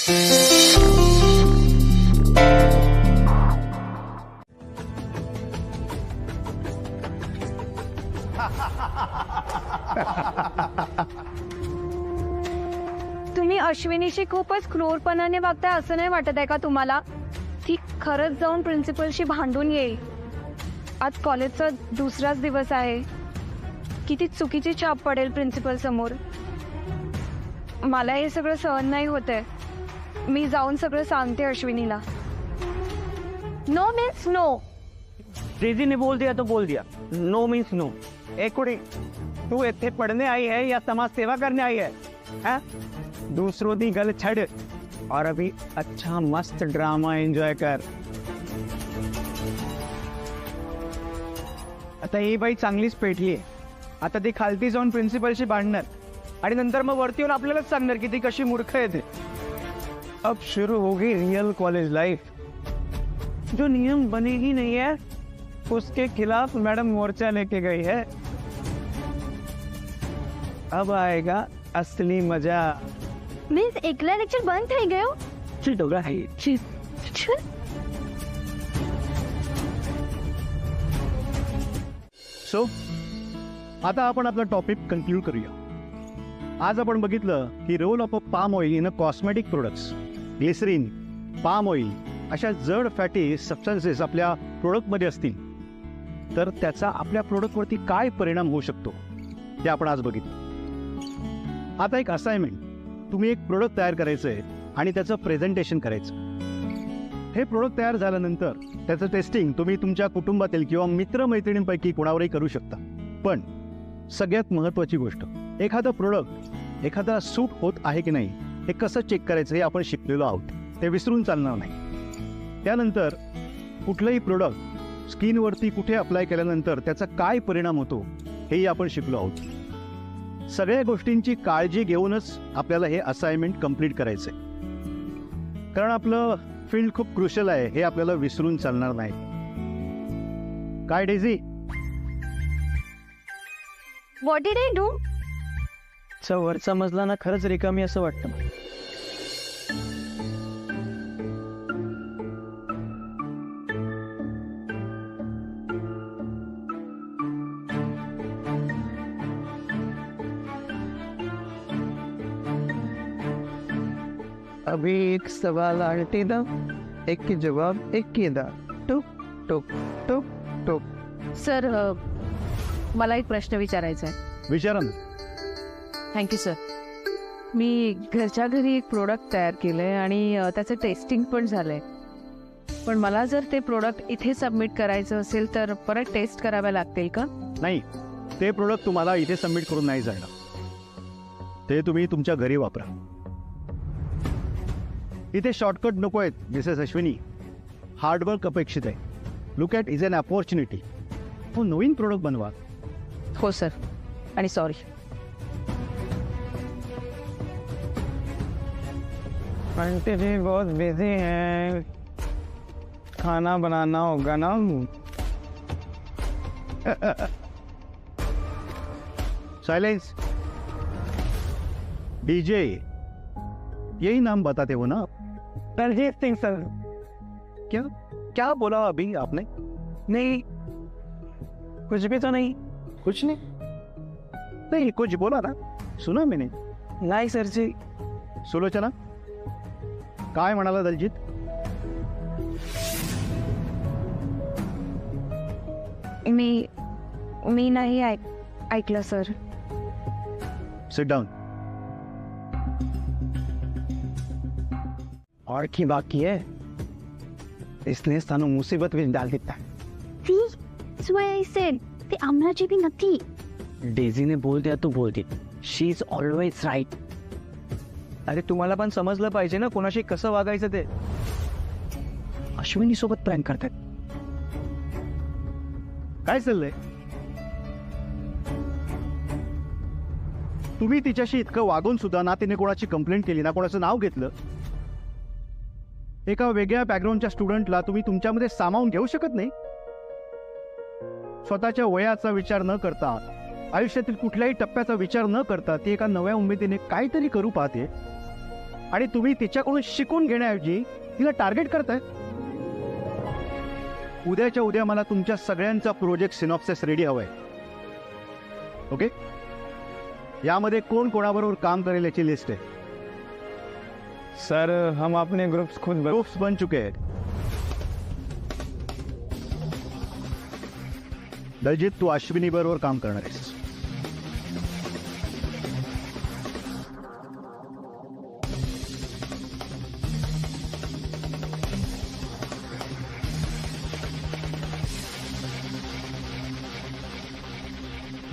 तुम्ही अश्विनीशी खूपच क्रूरपणाने वागताय असं नाही वाटत आहे का तुम्हाला? ती खरंच जाऊन प्रिन्सिपलशी भांडून येईल. आज कॉलेजचा दुसराच दिवस आहे. किती चुकीची छाप पडेल प्रिन्सिपल समोर. मला हे सगळं सहन नाही होतंय. मी जाऊन सगळं सांगते अश्विनीला. No means no. डेजी ने बोल दिया तो बोल दिया, नो मीन्स नो. एक कुड़ी तू इत्थे पढ़ने आई है या समाज सेवा करने आई है? हैं? दूसरों दी गल छड़ और अभी अच्छा मस्त ड्रामा एंजॉय कर. आता ही बाई चांगलीच पेटली आहे. आता ती खालती जाऊन प्रिन्सिपलशी भांडणार आणि नंतर मग वरती येऊन आपल्यालाच सांगणार की ती कशी मूर्ख आहे ते. अब शुरू होगी रियल कॉलेज लाइफ. जो नियम बने ही नहीं है उसके खिलाफ मैडम मोर्चा लेके गई है. अब आएगा असली मजा. मीन्स एकला लेक्चर बंद થઈ ગયો. चिटोगा है. सो आता आपण आपला टॉपिक कंक्लूड करूया. आज आपण बघितलं की role of a palm oil in a cosmetic products. Glycerine, palm oil अशा जड फॅटी सबस्टन्सेस आपल्या प्रोडक्टमध्ये असतील तर त्याचा आपल्या प्रोडक्टवरती काय परिणाम होऊ शकतो ते आपण आज बघितलं. आता एक असाइनमेंट, तुम्ही एक प्रोडक्ट तयार करायचं आहे आणि त्याचं प्रेझेंटेशन करायचं. हे प्रोडक्ट तयार झाल्यानंतर त्याचं टेस्टिंग तुम्ही तुमच्या कुटुंबातील किंवा मित्रमैत्रिणींपैकी कोणावरही करू शकता. पण सगळ्यात महत्त्वाची गोष्ट, एखादं प्रोडक्ट एखादा सूट होत आहे की नाही हे कसं चेक करायचं हे आपण शिकलेलो आहोत. ते विसरून चालणार नाही. त्यानंतर कुठलंही प्रोडक्ट स्किनवरती कुठे अप्लाय केल्यानंतर त्याचा काय परिणाम होतो हेही आपण शिकलो आहोत. सगळ्या गोष्टींची काळजी घेऊनच आपल्याला हे असाइनमेंट कंप्लीट करायचं आहे. कारण आपलं फील्ड खूप क्रुशियल आहे हे आपल्याला विसरून चालणार नाही. काय Daisy? What did I do? वरचा मजला ना खरंच रिकामी असं वाटतं. अभी एक सवाल आंटी दा, एक की जवाब एक की दा. टुक टुक टुक टुक. सर, मला एक प्रश्न विचारायचा आहे. विचारा ना. Thank you sir. मी घरच्या घरी एक प्रोडक्ट तयार केलं आहे आणि त्याचं टेस्टिंग पण झालं आहे. पण मला जर ते प्रोडक्ट इथे सबमिट करायचं असेल तर परत टेस्ट कराव्या लागतील का? नाही, ते प्रोडक्ट तुम्हाला इथे सबमिट करून नाही जाणार. ते तुम्ही तुमच्या घरी वापरा. इथे शॉर्टकट नको आहेत मिसेस अश्विनी. हार्डवर्क अपेक्षित आहे. Look at is an opportunity. हो, नवीन प्रोडक्ट बनवा. हो सर, आणि सॉरी. आंटी जी बहुत बिजी हैं, खाना बनाना होगा ना. साइलेंस. डीजे, यही नाम बताते हो ना? दलजीत सिंह सर. क्या क्या बोला अभी आपने? नहीं, कुछ भी तो नहीं. कुछ नहीं. नहीं, कुछ बोला ना, सुना मैंने. नहीं सर जी. सुलोचना, काय म्हणाला दलजीत? मी नाही ऐकलं सर. Sit down. और की बाकी है, इसने सानू मुसीबत में डाल देता. That's why I said ते आमनाची भी नथी. डेझी ने बोल दिया तो बोल दिया. शी इज ऑलवेज राईट. अरे तुम्हाला पण समजलं पाहिजे ना कोणाशी कसं वागायचं ते. अश्विनी सोबत प्रँक करतात. काय चाललंय? तुम्ही तिच्याशी इतकं वागून सुद्धा ना तिने कोणाची कंप्लेंट केली ना कोणाचं नाव घेतलं. एका वेगळ्या बॅकग्राऊंडच्या स्टुडंटला तुम्ही तुमच्यामध्ये सामावून घेऊ शकत नाही. स्वतःच्या वयाचा विचार न करता, आयुष्यातील कुठल्याही टप्प्याचा विचार न करता ती एका नव्या उमेदीने काहीतरी करू पाहते. आणि तुम्ही तिच्याकडून शिकून घेण्याऐवजी तिला टार्गेट करताय. उद्याच्या उद्या मला तुमच्या सगळ्यांचा प्रोजेक्ट सिनॉप्सिस रेडी हवाय. ओके, यामध्ये कोण कोणाबरोबर काम करेल याची लिस्ट आहे. सर हम अपने ग्रुप्स खुद ग्रुप्स बन चुके आहेत. दलजीत, तू अश्विनी बरोबर काम करणार आहेस.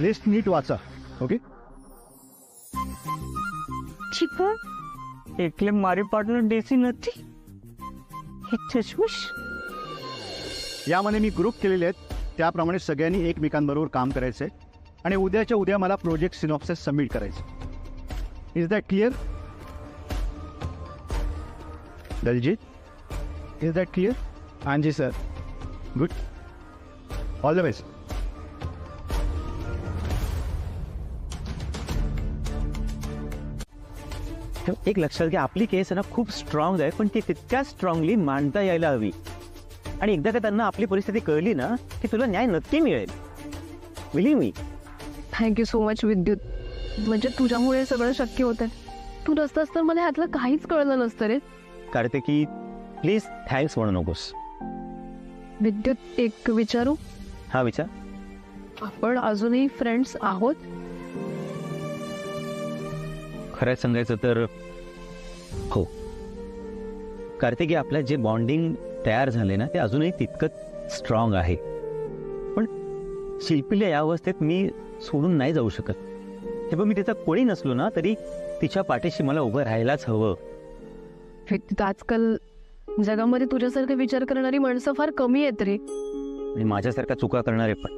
लिस्ट नीट वाचा. ओके, એટલે મારી પાર્ટનર ડેસી નથી. यामध्ये मी ग्रुप केलेले आहेत, त्याप्रमाणे सगळ्यांनी एकमेकांबरोबर काम करायचं आहे आणि उद्याच्या उद्या मला प्रोजेक्ट सिनॉप्सिस सबमिट करायचं. Is that clear? Daljeet, is that clear? हाँ जी sir. Good, all the best. एक लक्षात घ्या, आपली केस आहे ना खूप स्ट्रॉंग आहे, पण ती तितक्या स्ट्रॉंगली मांडता यायला हवी. आणि एकदा का त्यांना आपली परिस्थिती कळली ना की तुला न्याय नक्की मिळेल. बिलीव्ह मी. थँक्यू सो मच विद्युत. म्हणजे तुझ्यामुळे सगळं शक्य होतं. तू नसतास तर मला ह्यातलं काहीच कळलं नसतं रे. कार्तिकी, प्लीज थँक्स म्हणू नकोस. विद्युत, एक विचारू? हा विचार. आपण अजूनही फ्रेंड्स आहोत? खरंच सांगायचं तर हो. कार्तिकी, आपलं जे बॉन्डिंग तयार झाले ना ते अजूनही तितकंच स्ट्रॉंग आहे. पण शिल्पीला या अवस्थेत मी सोडून नाही जाऊ शकत. हे बघ, मी तिचा कोणी नसलो ना तरी तिच्या पाठीशी मला उभं राहायलाच हवं. विद्युत, आजकाल जगामध्ये तुझ्यासारखे विचार करणारी माणसं फार कमी आहेत रे. आणि माझ्यासारखा चुका करणारे पण.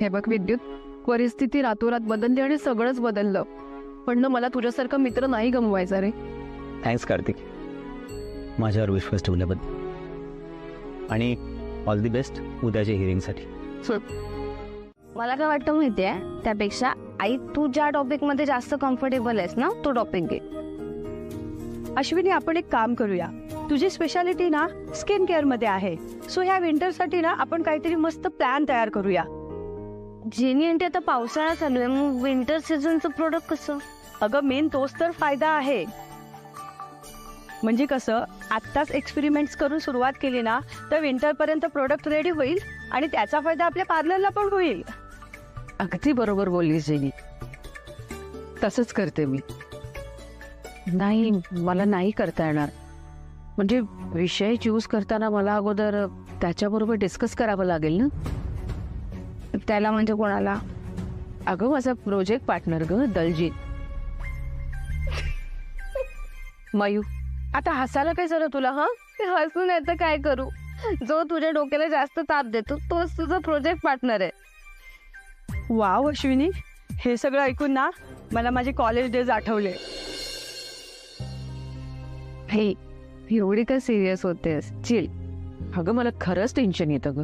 हे बघ विद्युत, परिस्थिती रातोरात बदलली आणि सगळंच बदललं, पण ना मला तुझ्यासारखा मित्र नाही गमवायचा रे. थँक्स कार्तिक, माझ्यावर विश्वास ठेवल्याबद्दल. आणि ऑल दी बेस्ट उद्याच्या हिअरिंगसाठी. मला काय वाटतं माहितीये, त्यापेक्षा आई तू ज्या टॉपिक मध्ये जास्त कम्फर्टेबल आहेस ना तो टॉपिक घे. अश्विनी, आपण एक काम करूया. तुझी स्पेशालिटी ना स्किन केअर मध्ये आहे, सो ह्या विंटरसाठी ना आपण काहीतरी मस्त प्लॅन तयार करूया. जेनी आणि आता पावसाळा चालू आहे, मग विंटर सीझनचं प्रोडक्ट कसं? अगं, मेन तोच तर फायदा आहे. म्हणजे कसं, आत्ताच एक्सपेरिमेंट्स करून सुरुवात केली ना तर विंटर पर्यंत प्रोडक्ट रेडी होईल आणि त्याचा फायदा आपल्या पार्लरला पण होईल. अगदी बरोबर बोललीस जेनी. तसंच करते मी. नाही, मला नाही करता येणार. म्हणजे विषय चूज करताना मला अगोदर त्याच्याबरोबर डिस्कस करावं लागेल ना. त्याला म्हणजे कोणाला? अगं, माझा प्रोजेक्ट पार्टनर ग, दलजीत. मयू, आता हसायला काय झालं तुला? हा, हसून येतं काय करू? जो तुझ्या डोक्याला जास्त ताप देतो तोच तुझा प्रोजेक्ट पार्टनर आहे. वाव अश्विनी, हे सगळं ऐकून ना मला माझे कॉलेज डेज आठवले. हे एवढी का सिरियस होतेस? चिल. अगं, मला खरंच टेन्शन येतं ग.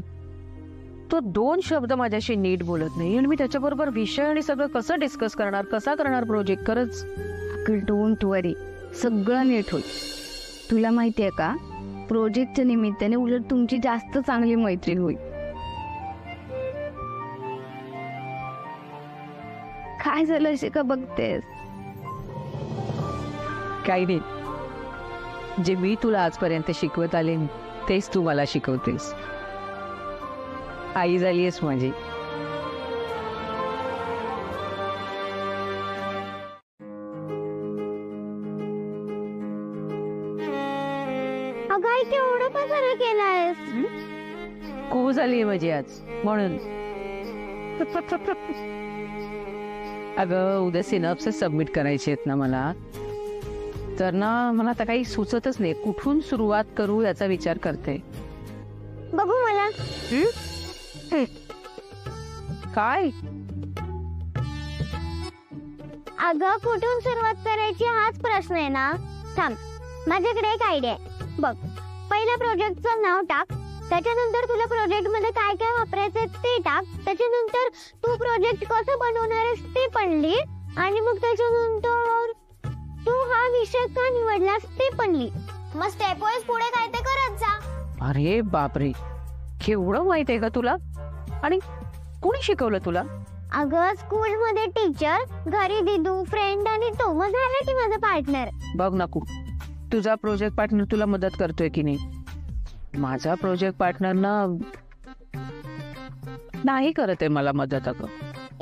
तो 2 शब्द माझ्याशी नीट बोलत नाही आणि मी त्याच्याबरोबर विषय आणि सगळं कसं डिस्कस करणार, कसा करणार प्रोजेक्ट? खरंच. डोंट वरी, सगळं नीट होईल. तुला माहितीये का, प्रोजेक्टच्या निमित्ताने उलट तुमची जास्त चांगली मैत्री होईल. काय झालं असे का बघतेस? काही नाही. जे मी तुला आजपर्यंत शिकवत आले तेच तू मला शिकवतेस. आई झालीयस माझी. अगं आई, केवढं पसारा केलायस? खूप झालीये माझी आज म्हणून. अगं, उद्या सिनॉप्सिस सबमिट करायचे आहेत ना मला. तर ना मला आता काही सुचतच नाही, कुठून सुरुवात करू याचा विचार करते. बघू मला. काय? अगं, कुठून सुरुवात करायची हाच प्रश्न आहे ना. थांब, माझ्याकडे एक आयडिया आहे. बघ, पहिल्या प्रोजेक्टचं नाव टाक, त्याच्यानंतर तुला प्रोजेक्ट मध्ये काय काय वापरायचंय ते टाक, त्याच्यानंतर तू प्रोजेक्ट कसं बनवणार आहेस ते पण लिह, आणि मग त्याच्यानंतर तू हा विषय का निवडलास ते पण लिही. मग स्टेप वाईज पुढे काय ते करत जा. अरे बापरे, केवढं माहित आहे का तुला? आणि कोणी शिकवलं तुला? अगं स्कूल मध्ये टीचर, घरी दिदू, फ्रेंड आणि तो, मग झाला की माझा पार्टनर. बघ नको, तुझा प्रोजेक्ट पार्टनर तुला मदत करतोय की नाही? माझा प्रोजेक्ट पार्टनर ना नाही करत आहे मला मदत. अगं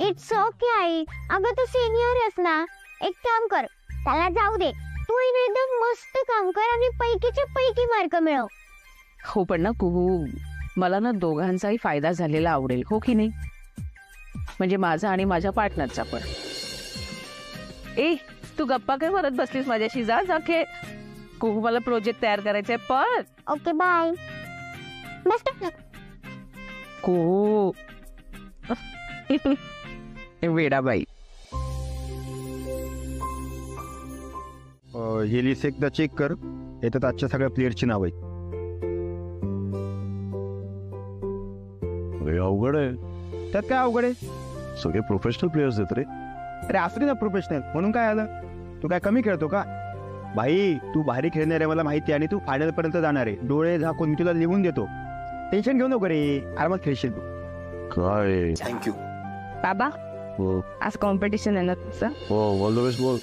इट्स ओके आई. अगं तू सिनियर आहेस ना, एक काम कर, त्याला जाऊ दे. तू एकदम मस्त काम कर आणि पैकीचे पैकी मार्क मिळव. हो पण ना कुहू, मला ना दोघांचाही फायदा झालेला आवडेल, हो की नाही? म्हणजे माझा आणि माझ्या पार्टनरचा पण. ए तू गप्पा काय मारत बसलीस माझ्याशी? जा जा खेळ. कुहू मला प्रोजेक्ट तयार करायचंय पण. Okay bye. Best of luck. Kuhu वेडाबाई. ही लिस्ट एकदा चेक कर. याच्यात आजच्या सगळ्या प्लेयरची नाव आहेत. अरे अवघड आहे, त्यात काय अवघड आहे? सगळे प्रोफेशनल प्लेयर्स आहेत रे. अरे असली ना प्रोफेशनल, म्हणून काय आलं? तू काय कमी खेळतो का? भाई तू भारी खेळणार आहे मला माहिती आहे, आणि तू फायनल पर्यंत जाणार आहे. डोळे झाकून मी तुला लिहून देतो. टेन्शन घेऊ नको रे, आरामात खेळशील तू. काय थँक्यू. बाबा, हो आज कॉम्पिटिशन आहे ना तुझं? हो, ऑल द बेस्ट बोल.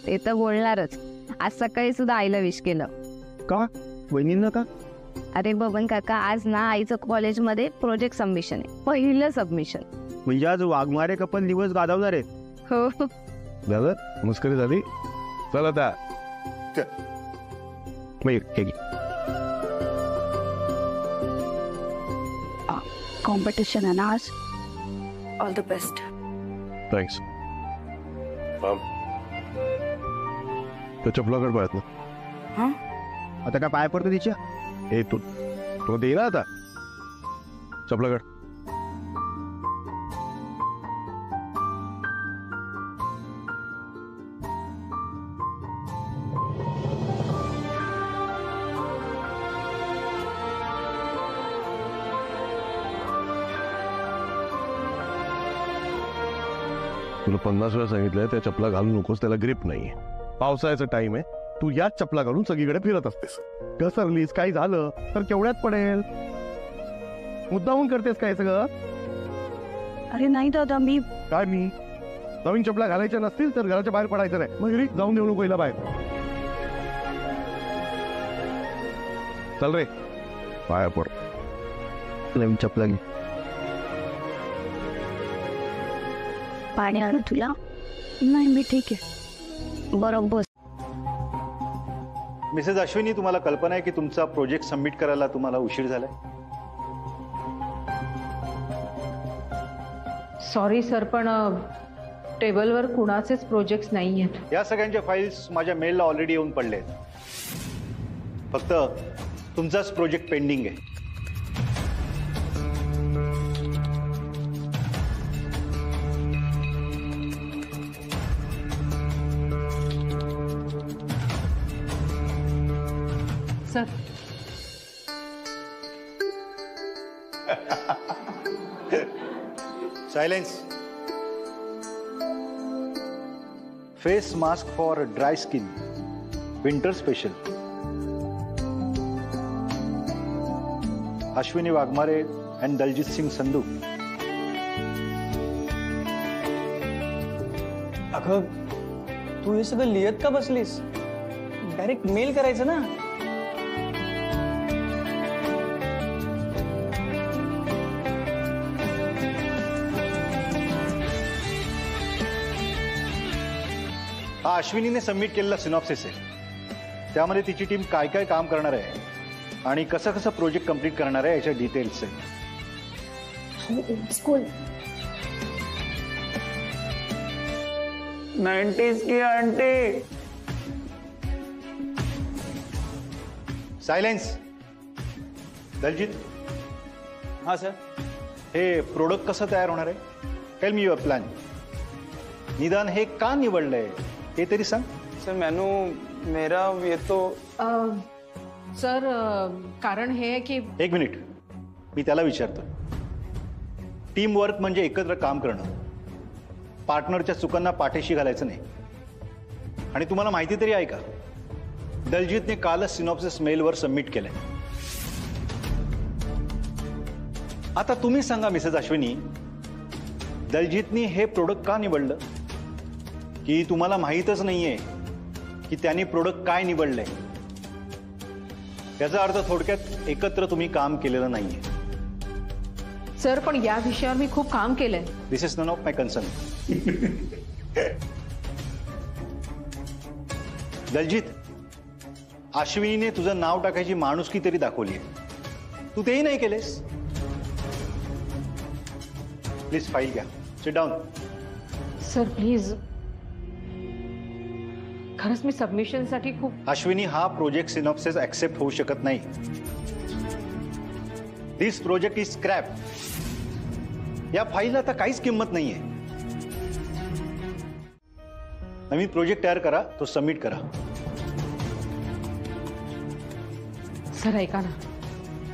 ते तर बोलणारच. आज सकाळी सुद्धा आईला विश केलं. का वहिनींना का? अरे बबन काका, आज ना आईचं कॉलेजमध्ये प्रोजेक्ट सबमिशन आहे, पहिलं सबमिशन. म्हणजे आज वाघमारे कपल दिवस गाजवणार आहे. हो. दादा मस्करी झाली. चल आता. कॉम्पिटिशन आहे ना आज. All the best. थँक्स. त्या चपलाकडे पाहत ना. आता काय पाय पडतो तिच्या? हे तू तो दे ना आता चपलाकड. तुला 50 वेळा सांगितलंय त्या चपला घालू नकोस, त्याला ग्रिप नाहीये. पावसाळ्याचा टाइम आहे, तू याच चपला घालून सगळीकडे फिरत असतेस. घसरलीस काही झालं तर केवढ्यात पडेल. मुद्दामून करतेस काय सगळं? अरे नाही दादा, मी काय मी नवीन चपला घालायच्या नसतील तर घराच्या बाहेर पडायचं नाही. मग घरी जाऊन देऊ नको पहिला बाहेर. चल रे, पाया पड. नवीन चपला घे. पाणी आणू तुला? नाही मी ठीक आहे. बरोबर. मिसेस अश्विनी, तुम्हाला कल्पना आहे की तुमचा प्रोजेक्ट सबमिट करायला तुम्हाला उशीर झालाय? सॉरी सर, पण टेबलवर कुणाचेच प्रोजेक्ट्स नाही आहेत. या सगळ्यांच्या फाईल्स माझ्या मेलला ऑलरेडी येऊन पडले आहेत. फक्त तुमचाच प्रोजेक्ट पेंडिंग आहे. Sir silence. Face mask for dry skin, winter special. Ashwini Waghmare and Daljit Singh Sandhu. अगं तू हे सगळं लिहित का बसलीस? डायरेक्ट मेल करायचं ना. हा अश्विनीने सबमिट केलेला सिनॉप्सिस आहे. त्यामध्ये तिची टीम काय काय काम करणार आहे आणि कसं कसं प्रोजेक्ट कम्प्लीट करणार आहे याच्या डिटेल्स आहेत. स्कूल 90s की आंटी. सायलेन्स. दलजीत, हाँ सर. हे प्रोडक्ट कसं तयार होणार आहे? Tell me your plan. निदान हे का निवडलंय हे तरी सांग. सर मेनू मेरा ये तो सर कारण हे आहे की एक मिनिट, मी त्याला विचारतो. टीम वर्क म्हणजे एकत्र काम करणं, पार्टनरच्या चुकांना पाठीशी घालायचं नाही. आणि तुम्हाला माहिती तरी आहे का, दलजीतने कालच सिनॉप्सिस मेलवर सबमिट केलंय. आता तुम्ही सांगा मिसेस अश्विनी, दलजीतनी हे प्रोडक्ट का निवडलं? की तुम्हाला माहीतच नाहीये की त्यांनी प्रोडक्ट काय निवडलंय? याचा अर्थ थोडक्यात एकत्र तुम्ही काम केलेलं नाहीये. सर, पण या विषयावर मी खूप काम केलंय. This is none of my concern. Daljeet, अश्विनीने तुझं नाव टाकायची माणुसकी तरी दाखवली, तू तेही नाही केलेस. प्लीज फाईल घ्या. Sit down. सर प्लीज, खरंच मी सबमिशनसाठी खूप. अश्विनी, हा प्रोजेक्ट सिनॉप्सिस ऍक्सेप्ट होऊ शकत नाही. दिस प्रोजेक्ट इज स्क्रॅप. या फाईलला आता काहीच किंमत नाहीये. नवीन प्रोजेक्ट तयार करा, तो सबमिट करा. सर ऐका ना,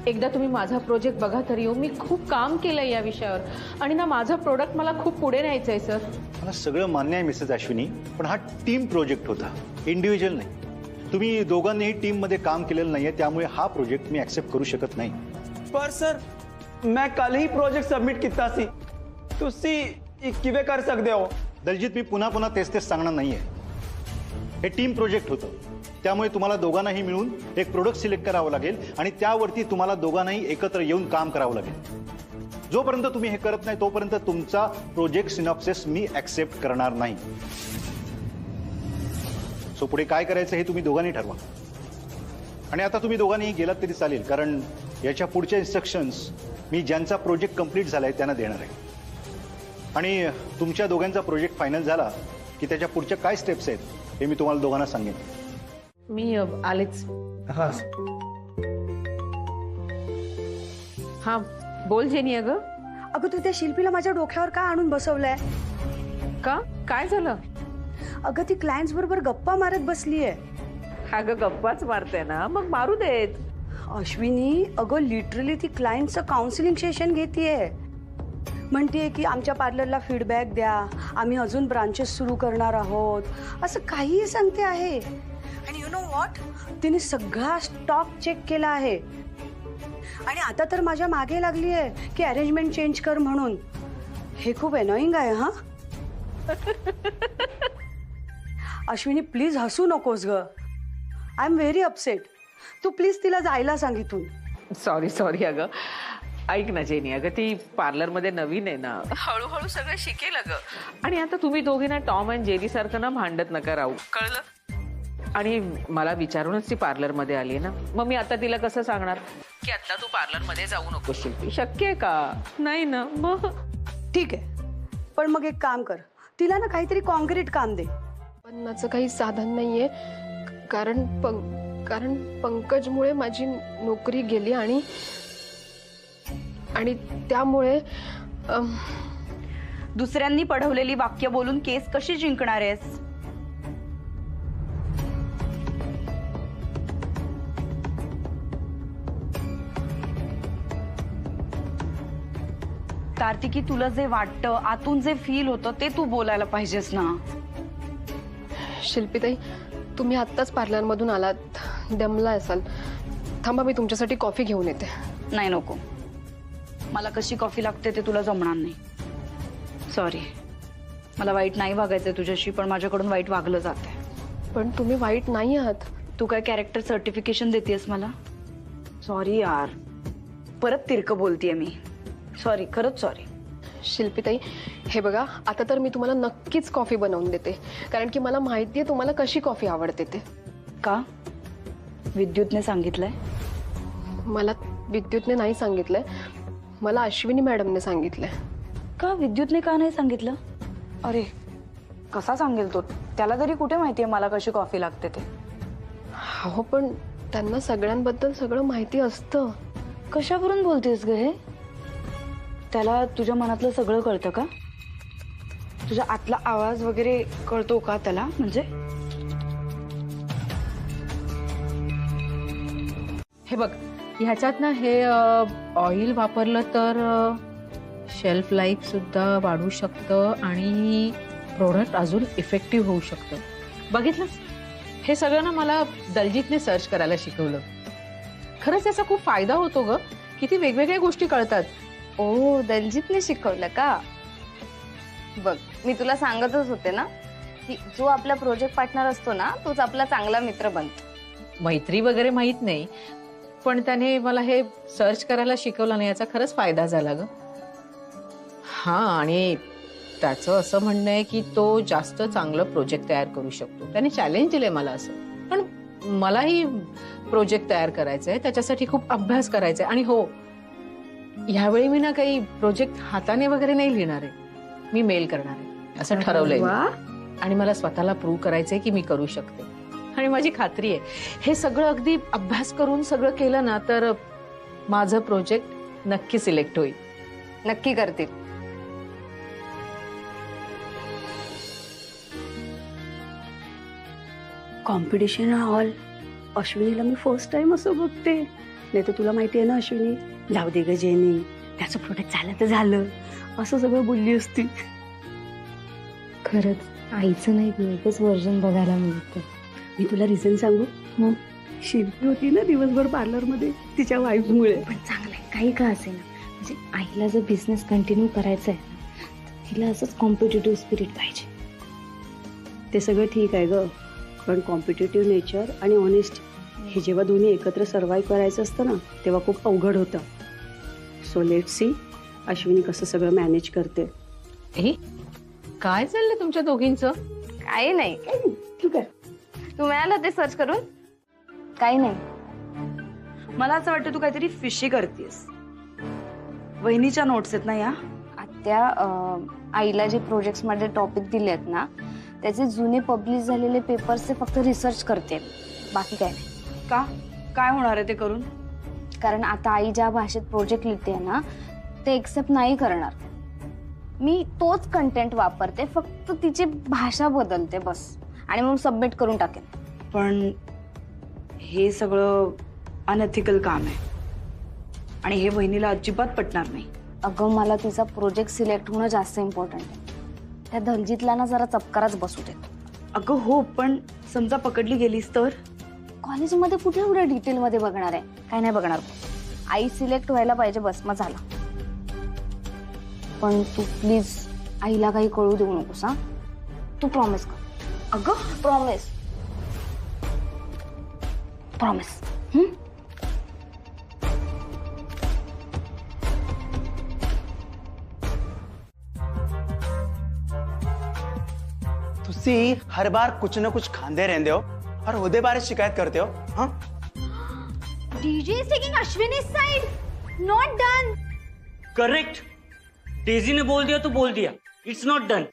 एकदा तुम्ही माझा प्रोजेक्ट बघा तरी हो. मी खूप काम केलंय या विषयावर आणि ना माझं प्रोडक्ट मला खूप पुढे न्यायचंय. सर मला सगळं मान्य आहे मिसेस अश्विनी, पण हा टीम प्रोजेक्ट होता, इंडिव्हिज्युअल नाही. तुम्ही दोघांनीही टीम मध्ये काम केलेलं नाहीये, त्यामुळे हा प्रोजेक्ट मी ऍक्सेप्ट करू शकत नहीं. पर सर मैं कल ही प्रोजेक्ट सबमिट किया सी, तुसी किवे कर सकते हो. दलजीत, मी पुन्हा पुन्हा तेच तेच सांगणार नाहीये. हे टीम प्रोजेक्ट होतं, त्यामुळे तुम्हाला दोघांनाही मिळून एक प्रोडक्ट सिलेक्ट करावं लागेल आणि त्यावरती तुम्हाला दोघांनाही एकत्र येऊन काम करावं लागेल. जोपर्यंत तुम्ही हे करत नाही तोपर्यंत तुमचा प्रोजेक्ट सिनॉप्सिस मी ऍक्सेप्ट करणार नाही. सो पुढे काय करायचं हे तुम्ही दोघांनी ठरवा. आणि आता तुम्ही दोघांनीही गेलात तरी चालेल, कारण याच्या पुढच्या इन्स्ट्रक्शन्स मी ज्यांचा प्रोजेक्ट कंप्लीट झालाय त्यांना देणार आहे. आणि तुमच्या दोघांचा प्रोजेक्ट फायनल झाला की त्याच्या पुढच्या काय स्टेप्स आहेत हे मी तुम्हाला दोघांना सांगेन. मी आलेच. हाँ हा बोल जेनी. अगं अगं तू त्या शिल्पीला माझ्या डोक्यावर का आणून बसवलंय? का, काय झालं? अगं ती क्लायंट्स बरोबर गप्पा मारत बसलीये. अगं गप्पाच मारते ना, मग मारू देत. अश्विनी, अगं लिटरली ती क्लायंटचं काउन्सिलिंग सेशन घेतीये. म्हणतीये की आमच्या पार्लरला फीडबॅक द्या, आम्ही अजून ब्रांचेस सुरू करणार आहोत, असं काहीही सांगते आहे. आणि यू नो व्हॉट, तिने सगळा स्टॉक चेक केला आहे आणि आता तर माझ्या मागे लागली आहे की अरेंजमेंट चेंज कर म्हणून. हे खूप अनोइंग आहे. हा अश्विनी, प्लीज हसू नकोस ग. I am very upset. तू प्लीज तिला जायला सांग इथून. सॉरी अगं. ऐक ना जेनी, अगं ती पार्लरमध्ये नवीन आहे ना, हळूहळू सगळं शिकेल अगं. आणि आता तुम्ही दोघे ना टॉम अँड जेरी सारखं ना भांडत नका राहू, कळलं? आणि मला विचारूनच ती पार्लरमध्ये आली आहे ना, मग मी आता तिला कसं सांगणार की आता तू पार्लरमध्ये जाऊ नको शिल्पी? शक्य आहे का? नाही ना. मग ठीक आहे, पण मग एक काम कर, तिला ना काहीतरी कॉन्क्रीट काम दे. उत्पन्नाचं काही साधन नाहीये, कारण पंकजमुळे माझी नोकरी गेली आणि त्यामुळे दुसऱ्यांनी पढवलेली वाक्य बोलून केस कशी जिंकणार आहेस? कार्तिकी, तुला जे वाटतं, आतून जे फील होतं ते तू बोलायला पाहिजेस ना. शिल्पीताई, तुम्ही आत्ताच पार्लरमधून आलात, दमला असाल. थांबा, मी तुमच्यासाठी कॉफी घेऊन येते. नाही, नको. मला कशी कॉफी लागते ते तुला जमणार नाही. सॉरी, मला वाईट नाही वागायचं तुझ्याशी, पण माझ्याकडून वाईट वागलं जाते. पण तुम्ही वाईट नाही आहात. तू काय कॅरेक्टर सर्टिफिकेशन देतेस मला? सॉरी यार, परत तिरकं बोलतेय मी. सॉरी, खरंच सॉरी. शिल्पीताई, हे बघा, आता तर मी तुम्हाला नक्कीच कॉफी बनवून देते, कारण की मला माहिती आहे तुम्हाला कशी कॉफी आवडते ते. का? विद्युतने सांगितलंय? मला विद्युतने नाही सांगितलंय, मला अश्विनी मॅडमने सांगितलंय. का? विद्युतने का नाही सांगितलं? अरे कसा सांगेल तो? त्याला तरी कुठे माहितीये मला कशी कॉफी लागते ते. हो, पण त्यांना सगळ्यांबद्दल सगळं माहिती असतं. कशावरून बोलतेस ग हे? त्याला तुझ्या मनातलं सगळं कळतं का? तुझा आतला आवाज वगैरे कळतो का त्याला? म्हणजे हे बघ, ह्याच्यात ना हे ऑइल वापरलं तर शेल्फ लाईफ सुद्धा वाढू शकतं आणि प्रोडक्ट अजून इफेक्टिव्ह होऊ शकतं. बघितलंस, हे सगळं ना मला दलजीतने सर्च करायला शिकवलं. खरंच याचा खूप फायदा होतो ग. किती वेगवेगळ्या गोष्टी कळतात. ओ, दलजीतने शिकवलं का? बघ, मी तुला सांगतच होते ना की जो आपला प्रोजेक्ट पार्टनर असतो ना तोच आपला चांगला मित्र बनतो. मैत्री वगैरे माहित नाही, पण त्याने मला हे सर्च करायला शिकवलं नाही, याचा खरंच फायदा झाला ग. हा, आणि त्याचं असं म्हणणं आहे की तो जास्त चांगलं प्रोजेक्ट तयार करू शकतो. त्याने चॅलेंज दिलंय मला असं. पण मलाही प्रोजेक्ट तयार करायचा आहे, त्याच्यासाठी खूप अभ्यास करायचा आहे. आणि हो, ह्यावेळी मी ना काही प्रोजेक्ट हाताने वगैरे नाही लिहिणार आहे, मी मेल करणार आहे असं ठरवलंय. आणि मला स्वतःला प्रूव्ह करायचंय की मी करू शकते. आणि माझी खात्री आहे हे सगळं अगदी अभ्यास करून सगळं केलं ना तर माझं प्रोजेक्ट नक्की सिलेक्ट होईल. नक्की करतील. कॉम्पिटिशन हॉल, अश्विनीला मी फर्स्ट टाइम असं बघते. नाही तर तुला माहिती आहे ना अश्विनी, जाऊ दे ग जेनी, त्याचं प्रोडक्ट झालं तर झालं असं सगळं बोलली असती. खरंच आईचं नाही एकच व्हर्जन बघायला मिळतं. मी तुला रिझन सांगू, शिल्पी होती ना दिवसभर पार्लरमध्ये तिच्या वाईफमुळे. पण चांगलं आहे, काही का असे ना, म्हणजे आईला जर बिझनेस कंटिन्यू करायचा आहे ना, तिला असंच कॉम्पिटिटिव्ह स्पिरिट पाहिजे. ते सगळं ठीक आहे ग, पण कॉम्पिटेटिव्ह नेचर आणि ऑनेस्टी हे जेव्हा दोन्ही एकत्र सर्वाइव्ह करायचं असतं ना तेव्हा खूप अवघड होतं. सो लेट सी अश्विनी कसं सगळं मॅनेज करते. काय चाललंय तुमच्या दोघींचं? काही नाही. ठीक आहे, तू मिळालं ते सर्च करून? काही नाही. मला असं वाटतं तू काहीतरी फिशी करतेस. वहिनीच्या नोट्स आहेत ना या? आत्या, आईला जे प्रोजेक्ट्स मध्ये टॉपिक दिलेत ना त्याचे जुने पब्लिश झालेले पेपर्सचे फक्त रिसर्च करते, बाकी काय नाही. का? काय होणार आहे ते करून? कारण आता आई ज्या भाषेत प्रोजेक्ट लिहिते ना ते एक्सेप्ट नाही करणार. मी तोच कंटेंट वापरते, फक्त तिची भाषा बदलते बस, आणि मग सबमिट करून टाकेन. पण हे सगळं अनएथिकल काम आहे आणि हे वहिनीला अजिबात पटणार नाही. अगं, मला तिचा प्रोजेक्ट सिलेक्ट होणं जास्त इम्पॉर्टंट आहे. त्या दलजीतला ना जरा चपकाराच बसू दे. अगं हो, पण समजा पकडली गेलीस तर? कॉलेजमध्ये कुठे एवढं डिटेलमध्ये बघणार आहे? काय नाही बघणार. आई सिलेक्ट व्हायला पाहिजे बस, मग झालं. पण तू प्लीज आईला काही कळू देऊ नकोस हा. तू प्रॉमिस कर. अगं प्रॉमिस प्रॉमिस. तुसी हर बार कुछ न कुछ खांदे रहंदे हो और ओदे बारे शिकायत करते हो. हाँ, डीजे इज टेकिंग अश्विनी's side. Not done. Correct. Daisy ने बोल दिया तो बोल दिया. It's not done.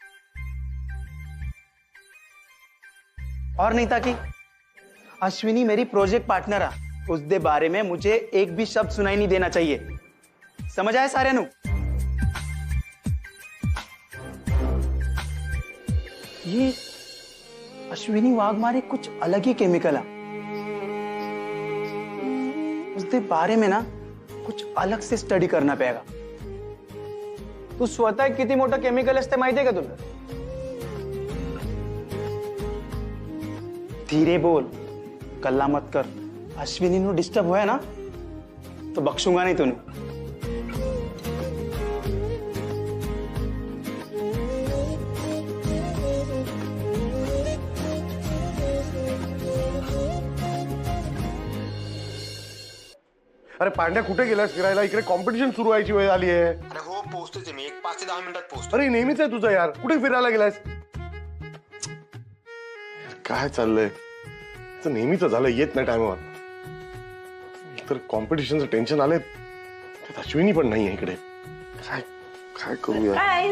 और नहीं था कि अश्विनी मेरी प्रोजेक्ट पार्टनर है, उसके बारे में मुझे एक भी शब्द सुनाई नहीं देना चाहिए. समझ आए सारे नु? ये अश्विनी वाघमारे कुछ अलग ही केमिकल है. उसके बारे में ना कुछ अलग से स्टडी करना पड़ेगा. तू स्वतः किती मोठं केमिकल असते माहितीये का तुला? धीरे बोल, कल्ला मत कर. अश्विनी नु डिस्टर्ब होया ना तो बख्शूंगा नहीं तूने. अरे पांड्या, कुठे गेलास फिरायला? इकडे कॉम्पिटिशन सुरू व्हायची वेळ आली आहे. अरे हो, पोहोचतोच मी. 5 ते 10 मिनिटात पोहोचतो. अरे नेहमीच आहे तुझं यार. कुठे फिरायला गेलास? काय चाललंय? नेहमीच झालं, येत नाही टायमावर. तर कॉम्पिटिशनचं टेन्शन आलंय. त्यात अश्विनी पण नाही आहे इकडे. काय काय करूया?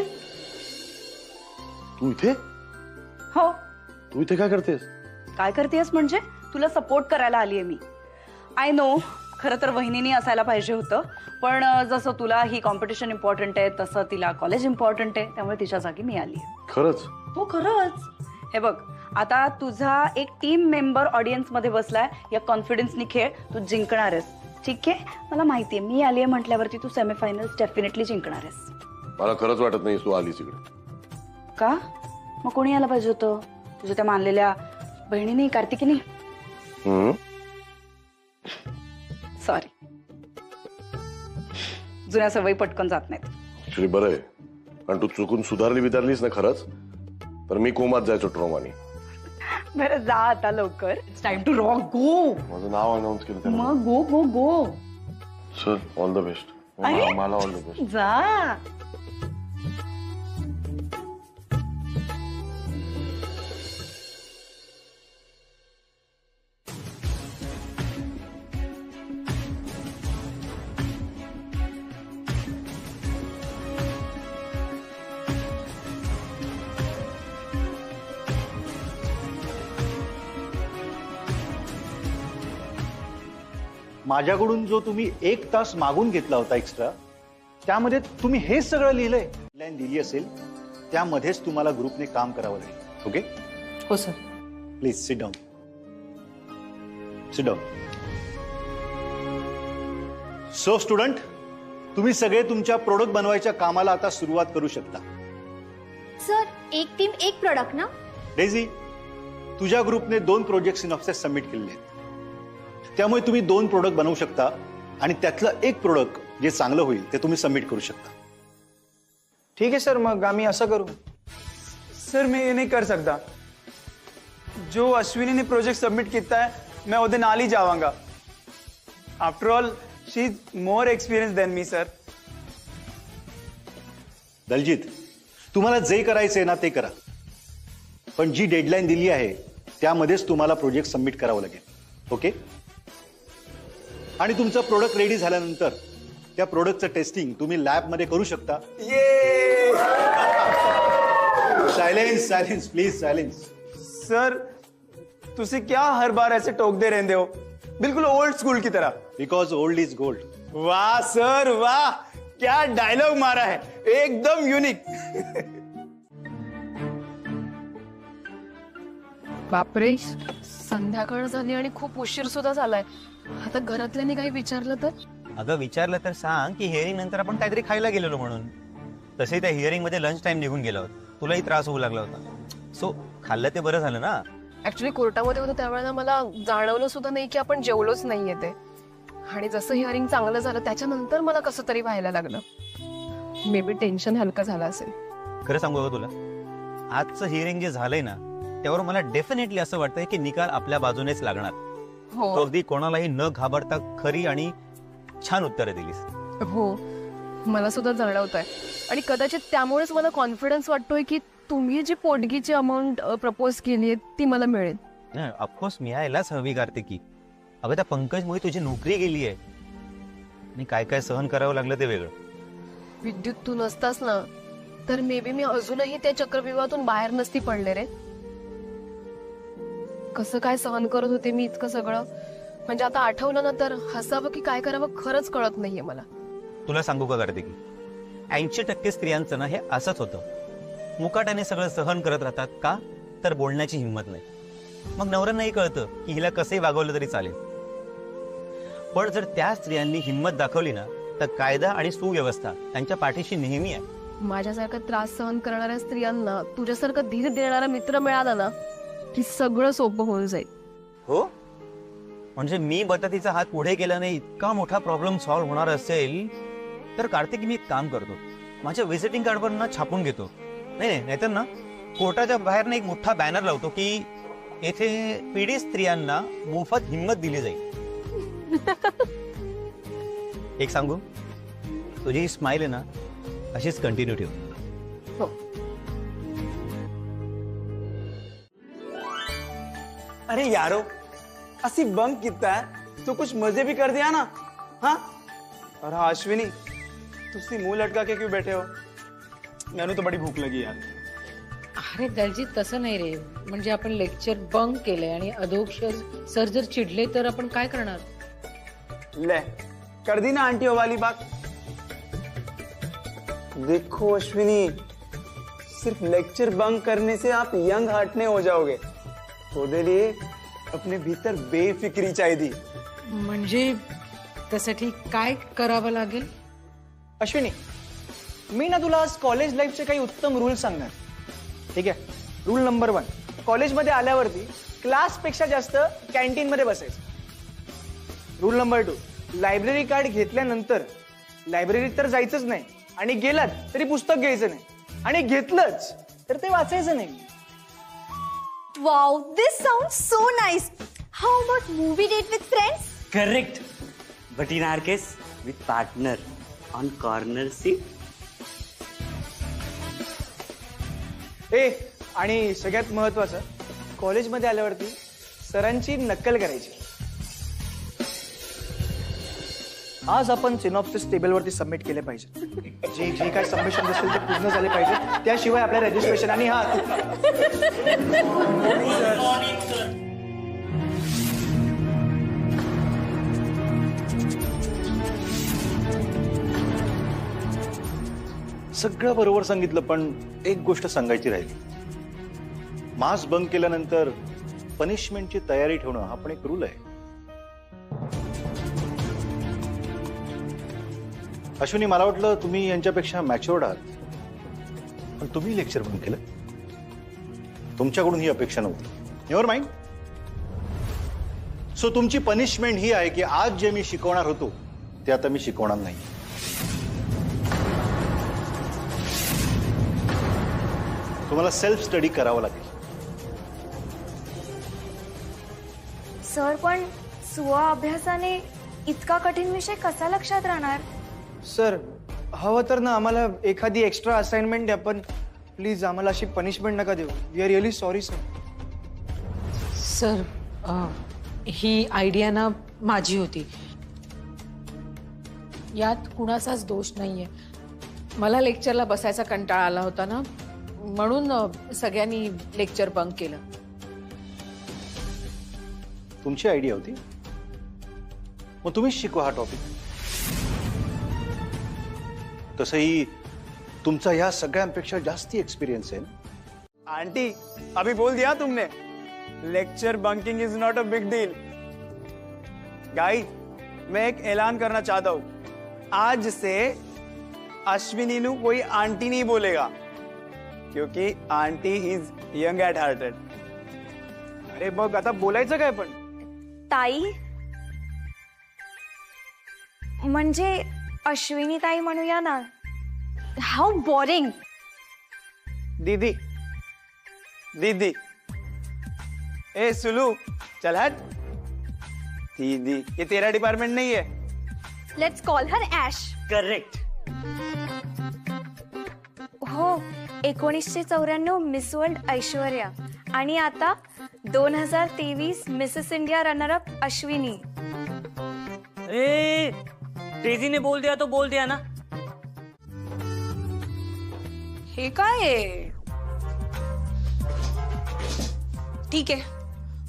तू इथे? हो. तू इथे काय करतेस? काय करतेस म्हणजे? तुला सपोर्ट करायला आलीये मी. आय नो, खरं तर वहिनीने असायला पाहिजे होतं, पण जसं तुला ही कॉम्पिटिशन इम्पॉर्टंट आहे तसं तिला कॉलेज इम्पॉर्टंट आहे, त्यामुळे तिच्या जागी मी आली आहे. खरंच? हो खरंच. हे बघ, आता तुझा एक टीम मेंबर ऑडियन्स मध्ये बसलाय, या कॉन्फिडन्सनी खेळ, तू जिंकणार आहेस. ठीक आहे, मला माहितीये मी आली आहे म्हटल्यावरती तू सेमीफायनल्स डेफिनेटली जिंकणार आहेस. मला खरंच वाटत नाही तू आलीस इकडे. का? मग कोणी यायला पाहिजे होतं? तुझ्या त्या मानलेल्या बहिणीने कार्तिकीने हम्म. सॉरी, जुन्या सवयी पटकन जात नाहीत. ऍक्च्युली बरं आहे, आणि तू चुकून सुधारलीस ना खरंच, तर मी कोमात जायचो ट्रॉमानी. बरं जा आता लवकर. It's time to rock. Go. माझं नाव अनाऊन्स केलं त्यानं. मग go go go. Sir all the best. अरे. मला ऑल द बेस्ट. जा. माझ्याकडून जो तुम्ही 1 तास मागून घेतला होता एक्स्ट्रा, त्यामध्ये तुम्ही हेच सगळं लिहिलंय. डेडलाईन दिली असेल त्यामध्येच तुम्हाला ग्रुपने काम करावं लागेल. ओके? हो sir. Please sit down. Sit down. So student, तुम्ही सगळे तुमच्या प्रोडक्ट बनवायच्या कामाला आता सुरुवात करू शकता. सर, एक टीम एक प्रोडक्ट ना? डेझी, तुझ्या ग्रुपने 2 प्रोजेक्ट सिनॉप्सिस सबमिट केलेले आहेत. त्यामुळे तुम्ही 2 प्रोडक्ट बनवू शकता आणि त्यातलं एक प्रोडक्ट जे चांगलं होईल ते तुम्ही सबमिट करू शकता. ठीक है सर, मग आम्ही असं करू. सर मैं ये नहीं कर सकता. जो अश्विनी ने प्रोजेक्ट सबमिट किया है मैं ਉਹਦੇ ਨਾਲ ही जावांगा. After all she is more experience than me. Sir Daljeet, तुम्हाला जे करायचंय ना ते करा, पण जी डेडलाईन दिली आहे त्यामध्येच तुम्हाला प्रोजेक्ट सबमिट करावं लागेल. ओके? आणि तुमचं प्रोडक्ट रेडी झाल्यानंतर त्या प्रोडक्टचं टेस्टिंग तुम्ही लॅबमध्ये करू शकता. Silence silence please silence. Sir तुसी क्या हर बार ऐसे टोकते रहते हो, बिल्कुल ओल्ड स्कूल की तरह. Because old is gold. वाह सर वाह, क्या डायलॉग मारा है, एकदम यूनिक. बापरे, संध्याकाळ झाली आणि खूप उशीर सुद्धा झालाय. आता घरातल्यानी काही विचारलं तर? अगं विचारलं तर सांग की हिअरिंग नंतर आपण काहीतरी खायला गेलेलो म्हणून. तसे त्या हिअरिंग मध्ये लंच टाइम निघून गेला होता, तुलाही त्रास होऊ लागला होता. सो खाल्लं ते बरं झालं ना. ऍक्च्युली कोर्टामध्ये होतं त्यावेळेला मला जाणवलं सुद्धा नाही की आपण जेवलोच नाहीये ते. आणि जसं हिअरिंग चांगलं झालं त्याच्यानंतर मला कसं तरी व्हायला लागलं. मे बी टेन्शन हलकं झालं असेल. खरं सांगू का तुला, आजचं हिअरिंग जे झालंय ना त्यावर मला डेफिनेटली असं वाटतंय की निकाल आपल्या बाजूनेच लागणार. हो तो अगदी कोणालाही न घाबरता खरी आणि छान उत्तरं दिलीस. हो, मला सुद्धा जाणवत आहे. आणि कदाचित त्यामुळेच मला कॉन्फिडन्स वाटतोय की तुम्ही जी पोटगीची अमाऊंट प्रपोज केली आहे ती मला मिळेल. ऑफकोर्स मिळायलाच हवी कार्तिकी. अगं त्या पंकजमुळे तुझी नोकरी गेली आहे आणि काय काय सहन करावं लागलं ते वेगळं. विद्युत तू नसतास ना तर मे बी मी अजूनही त्या चक्रव्यूहातून बाहेर नसती पडले रे. कसं काय सहन करत होते मी इतकं सगळं, म्हणजे आता आठवलं ना तर हसावं की काय करावं खरंच कळत नाहीये मला. तुला सांगू का कार्तिकी, 80% स्त्रियांचं ना हे असंच होतं. मुकाट्याने सगळं सहन करत राहतात. का तर बोलण्याची हिंमत नाही. मग नवऱ्यांनाही कळतं की हिला कसंही वागवलं तरी चालेल. पण जर त्या स्त्रियांनी हिंमत दाखवली ना तर कायदा आणि सुव्यवस्था त्यांच्या पाठीशी नेहमी आहे. माझ्यासारखा त्रास सहन करणाऱ्या स्त्रियांना तुझ्यासारखा धीर देणारा मित्र मिळाला ना की सगळं सोपं होऊन जाईल. हो, म्हणजे मी बटातीचा हात पुढे केल्याने इतका मोठा प्रॉब्लेम सॉल्व्ह होणार असेल तर कार्तिकी मी एक काम करतो, माझ्या व्हिजिटिंग कार्डवर ना छापून घेतो. नाहीतर ना कोर्टाच्या बाहेर ना एक मोठा बॅनर लावतो की येथे पीडित स्त्रियांना मोफत हिंमत दिली जाईल. एक सांगू, तुझी ही स्माइल आहे ना अशीच कंटिन्यू ठेव. हो. अरे यारो, असी बंक कितना है तो कुछ मजे भी कर दिया ना. हाँ, और हाँ अश्विनी, तुसी मुंह लटका के क्यों बैठे हो? मैंने तो बड़ी भूख लगी यार. अरे दलजीत, तसं नाही रे. म्हणजे आपण लेक्चर बंक केलंय आणि अधोक्ष सर जर चिडले तर आपण काय करणार? ले कर दी ना आंटी वाली बात. देखो अश्विनी, सिर्फ लेक्चर बंक करने से आप यंग हार्टने हो जाओगे. ਉਹਦੇ लिए अपने भीतर बेफिक्री चाहिए. म्हणजे त्यासाठी काय करावं लागेल? अश्विनी, मी ना तुला आज कॉलेज लाईफचे काही उत्तम रूल सांगणार. ठीक आहे? रूल नंबर 1, कॉलेजमध्ये आल्यावरती क्लासपेक्षा जास्त कॅन्टीन मध्ये बसायचं. रूल नंबर 2, लायब्ररी कार्ड घेतल्यानंतर लायब्ररीत तर जायचंच नाही, आणि गेलात तरी पुस्तक घ्यायचं नाही, आणि घेतलंच तर ते वाचायचं नाही. Wow, this sounds so nice. How about movie date with friends? Correct. But in our case, with partner on corner seat. आणि सगळ्यात महत्वाचं, कॉलेजमध्ये आल्यावरती सरांची नक्कल करायची. आज आपण सिनॉप्सिस टेबलवरती सबमिट केले पाहिजे. जे जे काय सबमिशन असेल ते पूर्ण झाले पाहिजे, त्याशिवाय आपल्या रजिस्ट्रेशन. आणि सगळं बरोबर सांगितलं, पण एक गोष्ट सांगायची राहिली. मास बंक केल्यानंतर पनिशमेंटची तयारी ठेवणं हा पण एक रूल आहे. अश्विनी, मला वाटलं तुम्ही यांच्यापेक्षा मॅच्युअर्ड आहात, पण तुम्ही लेक्चर बंक केलं. तुमच्याकडून ही अपेक्षा नव्हती. Never mind. सो तुमची पनिशमेंट ही आहे की आज जे मी शिकवणार होतो ते आता मी शिकवणार नाही. तुम्हाला सेल्फ स्टडी करावं लागेल. सर, पण अभ्यासाने इतका कठीण विषय कसा लक्षात राहणार? सर, हवं तर ना आम्हाला एखादी एक्स्ट्रा असाइनमेंट द्या, पण प्लीज आम्हाला अशी पनिशमेंट नका देऊ. We are really sorry sir. Sir, ही आयडिया ना माझी होती. यात कुणाचाच दोष नाहीये. मला लेक्चरला बसायचा कंटाळा आला होता ना, म्हणून सगळ्यांनी लेक्चर बंक केलं. तुमची आयडिया होती, मग तुम्हीच शिकवा हा टॉपिक. तसंही तुमचा ह्या सगळ्यांपेक्षा जास्ती एक्सपिरियन्स आहे. आंटी, अभी बोल दिया तुमने, lecture bunking is not a big deal. Guys, मैं एक ऐलान करना चाहता हूं. आज से अश्विनी नु कोई आंटी नहीं बोलेगा, क्योंकि aunty is young eight hearted. अरे बघ, आता बोलायचं काय पण. ताई म्हणजे अश्विनी ताई म्हणूया ना. How boring. दीदी, दीदी. ए सुलू, चल हट. दीदी, ये तेरा डिपार्टमेंट नहीं है. Let's call her ash. Correct. हो, 1994 मिस वर्ल्ड ऐश्वर्या, आणि आता 2023 मिसेस इंडिया रनरअप अश्विनी. अरे, डेझी ने बोल दिया तो बोल दिया ना. हे काय आहे? ठीक आहे,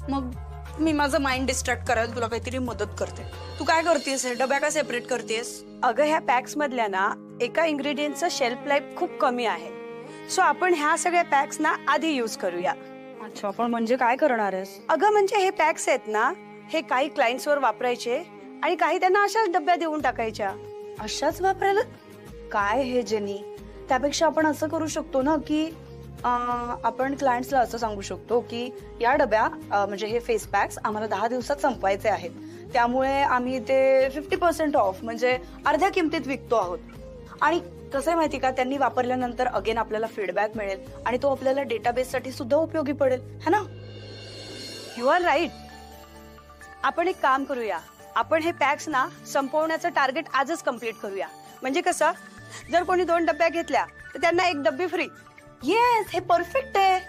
मग मी माझं माइंड डिस्ट्रॅक्ट करायला तुला काहीतरी मदत करते. तू काय करतेस? डब्या का सेपरेट करतेस? अगं, ह्या पॅक्स मधल्या ना एका इन्ग्रेडियंटचं शेल्फ लाईफ खूप कमी आहे. सो आपण ह्या सगळ्या पॅक्स ना आधी यूज करूया. अच्छा, पण म्हणजे काय करणार आहेस? अगं, म्हणजे हे पॅक्स आहेत ना, हे काही क्लायंट्स वर वापरायचे आणि काही त्यांना अशाच डब्या देऊन टाकायच्या. अशाच वापरायला? काय हे जेनी, त्यापेक्षा आपण असं करू शकतो ना की आपण क्लायंट्सला असं सांगू शकतो की या डब्या म्हणजे हे फेस पॅक्स आम्हाला 10 दिवसात संपवायचे आहेत, त्यामुळे आम्ही ते 50% ऑफ म्हणजे अर्ध्या किमतीत विकतो आहोत. आणि कसं आहे माहिती का, त्यांनी वापरल्यानंतर अगेन आपल्याला फीडबॅक मिळेल आणि तो आपल्याला डेटाबेस साठी सुद्धा उपयोगी पडेल, है ना? You are right. आपण एक काम करूया, आपण हे पॅक्स ना संपवण्याचं टार्गेट आजच कम्प्लीट करूया. म्हणजे कसं, जर कोणी 2 डब्या घेतल्या तर त्यांना 1 डब्बी फ्री. येस, हे परफेक्ट आहे.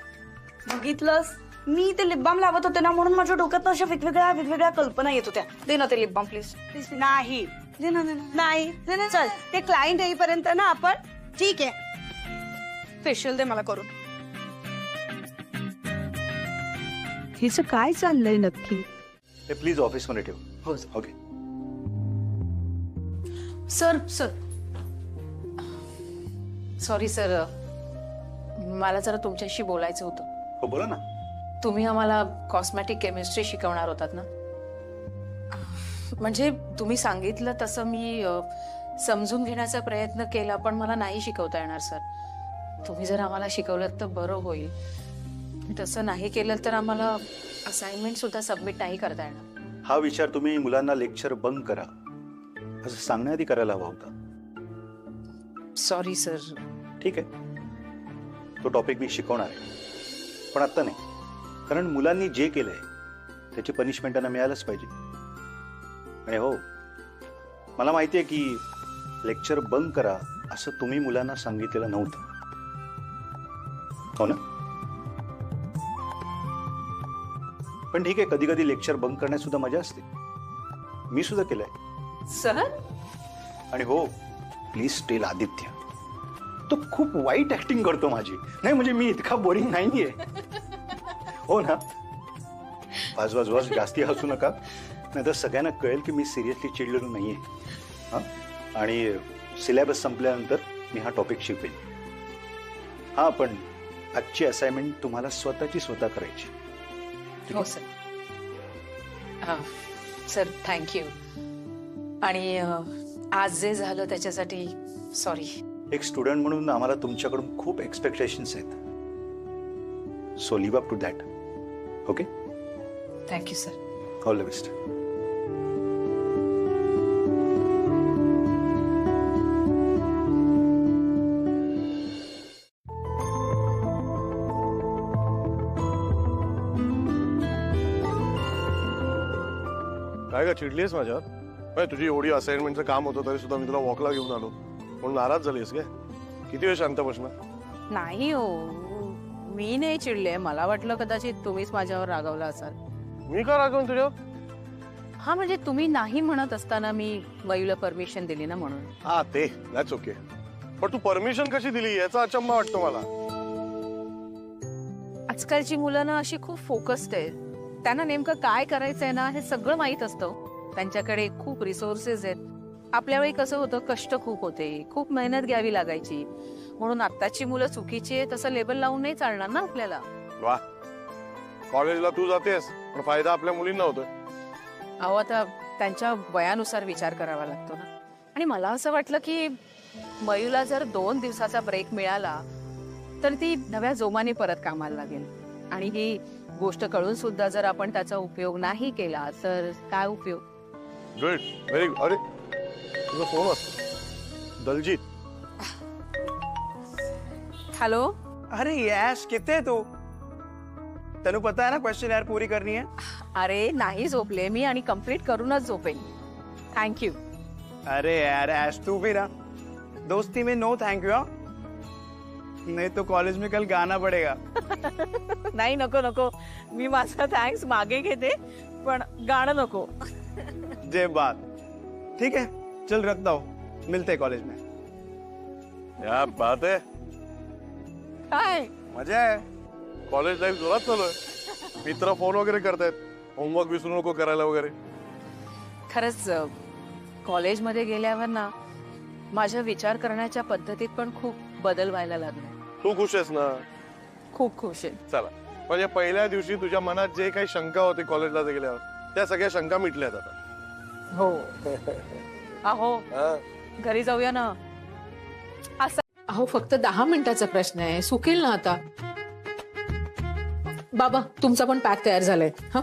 बघितलंस, मी ते लिप बाम लावत होते ना, म्हणून माझ्या डोक्यात अशा वेगवेगळ्या कल्पना येत होत्या. दे ना ते लिप बाम प्लीज. नाही, दे ना. नाही, चल, ते क्लायंट येईपर्यंत ना आपण. ठीक आहे, फेशियल दे मला करून. हिचं काय चाललंय नक्की? हे प्लीज ऑफिसमध्ये ठेव. हो. ओके. सर, सॉरी सर, मला जरा तुमच्याशी बोलायचं होतं. हो, बोला ना. तुम्ही आम्हाला कॉस्मेटिक केमिस्ट्री शिकवणार होतात ना? म्हणजे तुम्ही सांगितलं तसं मी समजून घेण्याचा प्रयत्न केला, पण मला नाही शिकवता येणार सर. तुम्ही जर आम्हाला शिकवलं तर बरं होईल. तसं नाही केलं तर आम्हाला असाइनमेंट सुद्धा सबमिट नाही करता येणार. हा विचार तुम्ही मुलांना लेक्चर बंक करा असं सांगण्याआधी करायला हवा होता. Sorry sir. ठीक आहे, तो टॉपिक मी शिकवणार आहे, पण आत्ता नाही. कारण मुलांनी जे केलंय त्याची पनिशमेंट त्यांना मिळायलाच पाहिजे. आणि हो, मला माहिती आहे की लेक्चर बंक करा असं तुम्ही मुलांना सांगितलेलं नव्हतं, हो ना? पण ठीक आहे, कधी कधी लेक्चर बंक करण्यात सुद्धा मजा असते. मी सुद्धा केलंय. सर आणि हो, प्लीज टेल आदित्य, तो खूप वाईट ऍक्टिंग करतो माझी. नाही म्हणजे मी इतका बोरिंग नाहीये, हो ना? वाज वाज वाज जास्ती हसू नका, नाही तर सगळ्यांना कळेल की मी सिरियसली चिडलेलो नाहीये. हा, आणि सिलेबस संपल्यानंतर मी हा टॉपिक शिकवेन. हा, पण आजची असाइनमेंट तुम्हाला स्वतःची स्वतः करायची. हो सर. Sir thank you. आणि आज जे झालं त्याच्यासाठी सॉरी. एक स्टुडंट म्हणून आम्हाला तुमच्याकडून खूप एक्सपेक्टेशन्स आहेत. So live up to that. Okay, thank you sir. All the best. काय का चिडलीस माझ्यावर? तुझी एवढी असाइनमेंटचं काम होतं तरी सुद्धा मी तुला वॉकला घेऊन आलो म्हणून नाराज झालीस काय? किती वेळ शांत बसणार? नाही हो, मी नाही चिडले. मला वाटलं कदाचित तुम्हीच माझ्यावर रागावला असाल. मी का रागवून तुझ्यावर? हा, म्हणजे तुम्ही नाही म्हणत असताना मी मयूला परमिशन दिली ना म्हणून. हा, ते दॅट्स ओके. पण तू परमिशन कशी दिली याचा अचंबा वाटतो मला. आजकालची मुलं ना अशी खूप फोकस्ड आहेत. त्यांना नेमकं काय करायचंय ना हे सगळं माहित असतं. त्यांच्याकडे खूप रिसोर्सेस आहेत. आपल्या वेळी कसं होतं, कष्ट खूप होते, खूप मेहनत घ्यावी लागायची. म्हणून आत्ताची मुलं चुकीची आहे तसं लेबल लावून नाही चालणार ना आपल्याला. वा, कॉलेजला तू जातेस पण फायदा आपल्या मुलींना होतोय. अहो, आता त्यांच्या वयानुसार विचार करावा लागतो ना. आणि मला असं वाटलं की मयूला जर 2 दिवसाचा ब्रेक मिळाला तर ती नव्या जोमाने परत कामाला लागेल. आणि ही गोष्ट कळून सुद्धा जर आपण त्याचा उपयोग नाही केला तर काय उपयोग. Good, very good. अरे तुझा फोन असतो. दलजीत. हेलो. अरे यस, कितने है तू? तेनू पता है ना क्वेश्चन यार पूरी करनी है. अरे नाही झोपले मी आणि कंप्लीट करूनच झोपेन. थँक्यू. अरे यार ऐश, तू भी ना दोस्ती में नो थैंक यू. नहीं तो कॉलेज में कल गाना पड़ेगा. नाही, नको नको, मी माझा थँक्स मागे घेते, पण गाणं नको. जे बात. ठीक है, चल रखता हूँ, मिलते हैं कॉलेज में. या बात है. काय मजा है. कॉलेज लाईफ जोरात चालू आहे. मित्र फोन वगैरे करतायत, होमवर्क विसरू नको करायला वगैरे. खरंच कॉलेजमध्ये गेल्यावर ना माझ्या विचार करण्याच्या पद्धतीत पण खूप बदल व्हायला लागला. तू खुश आहेस ना? खूप खुश आहे. चला, म्हणजे पहिल्या दिवशी तुझ्या मनात जे काही शंका होती कॉलेजला गेल्यावर त्या सगळ्या शंका मिटल्यात आता. हो. अहो, घरी जाऊया ना. असं अहो, फक्त 10 मिनिटाचा प्रश्न आहे, सुकेल ना आता. बाबा, तुमचा पण पॅक तयार झालाय. हा,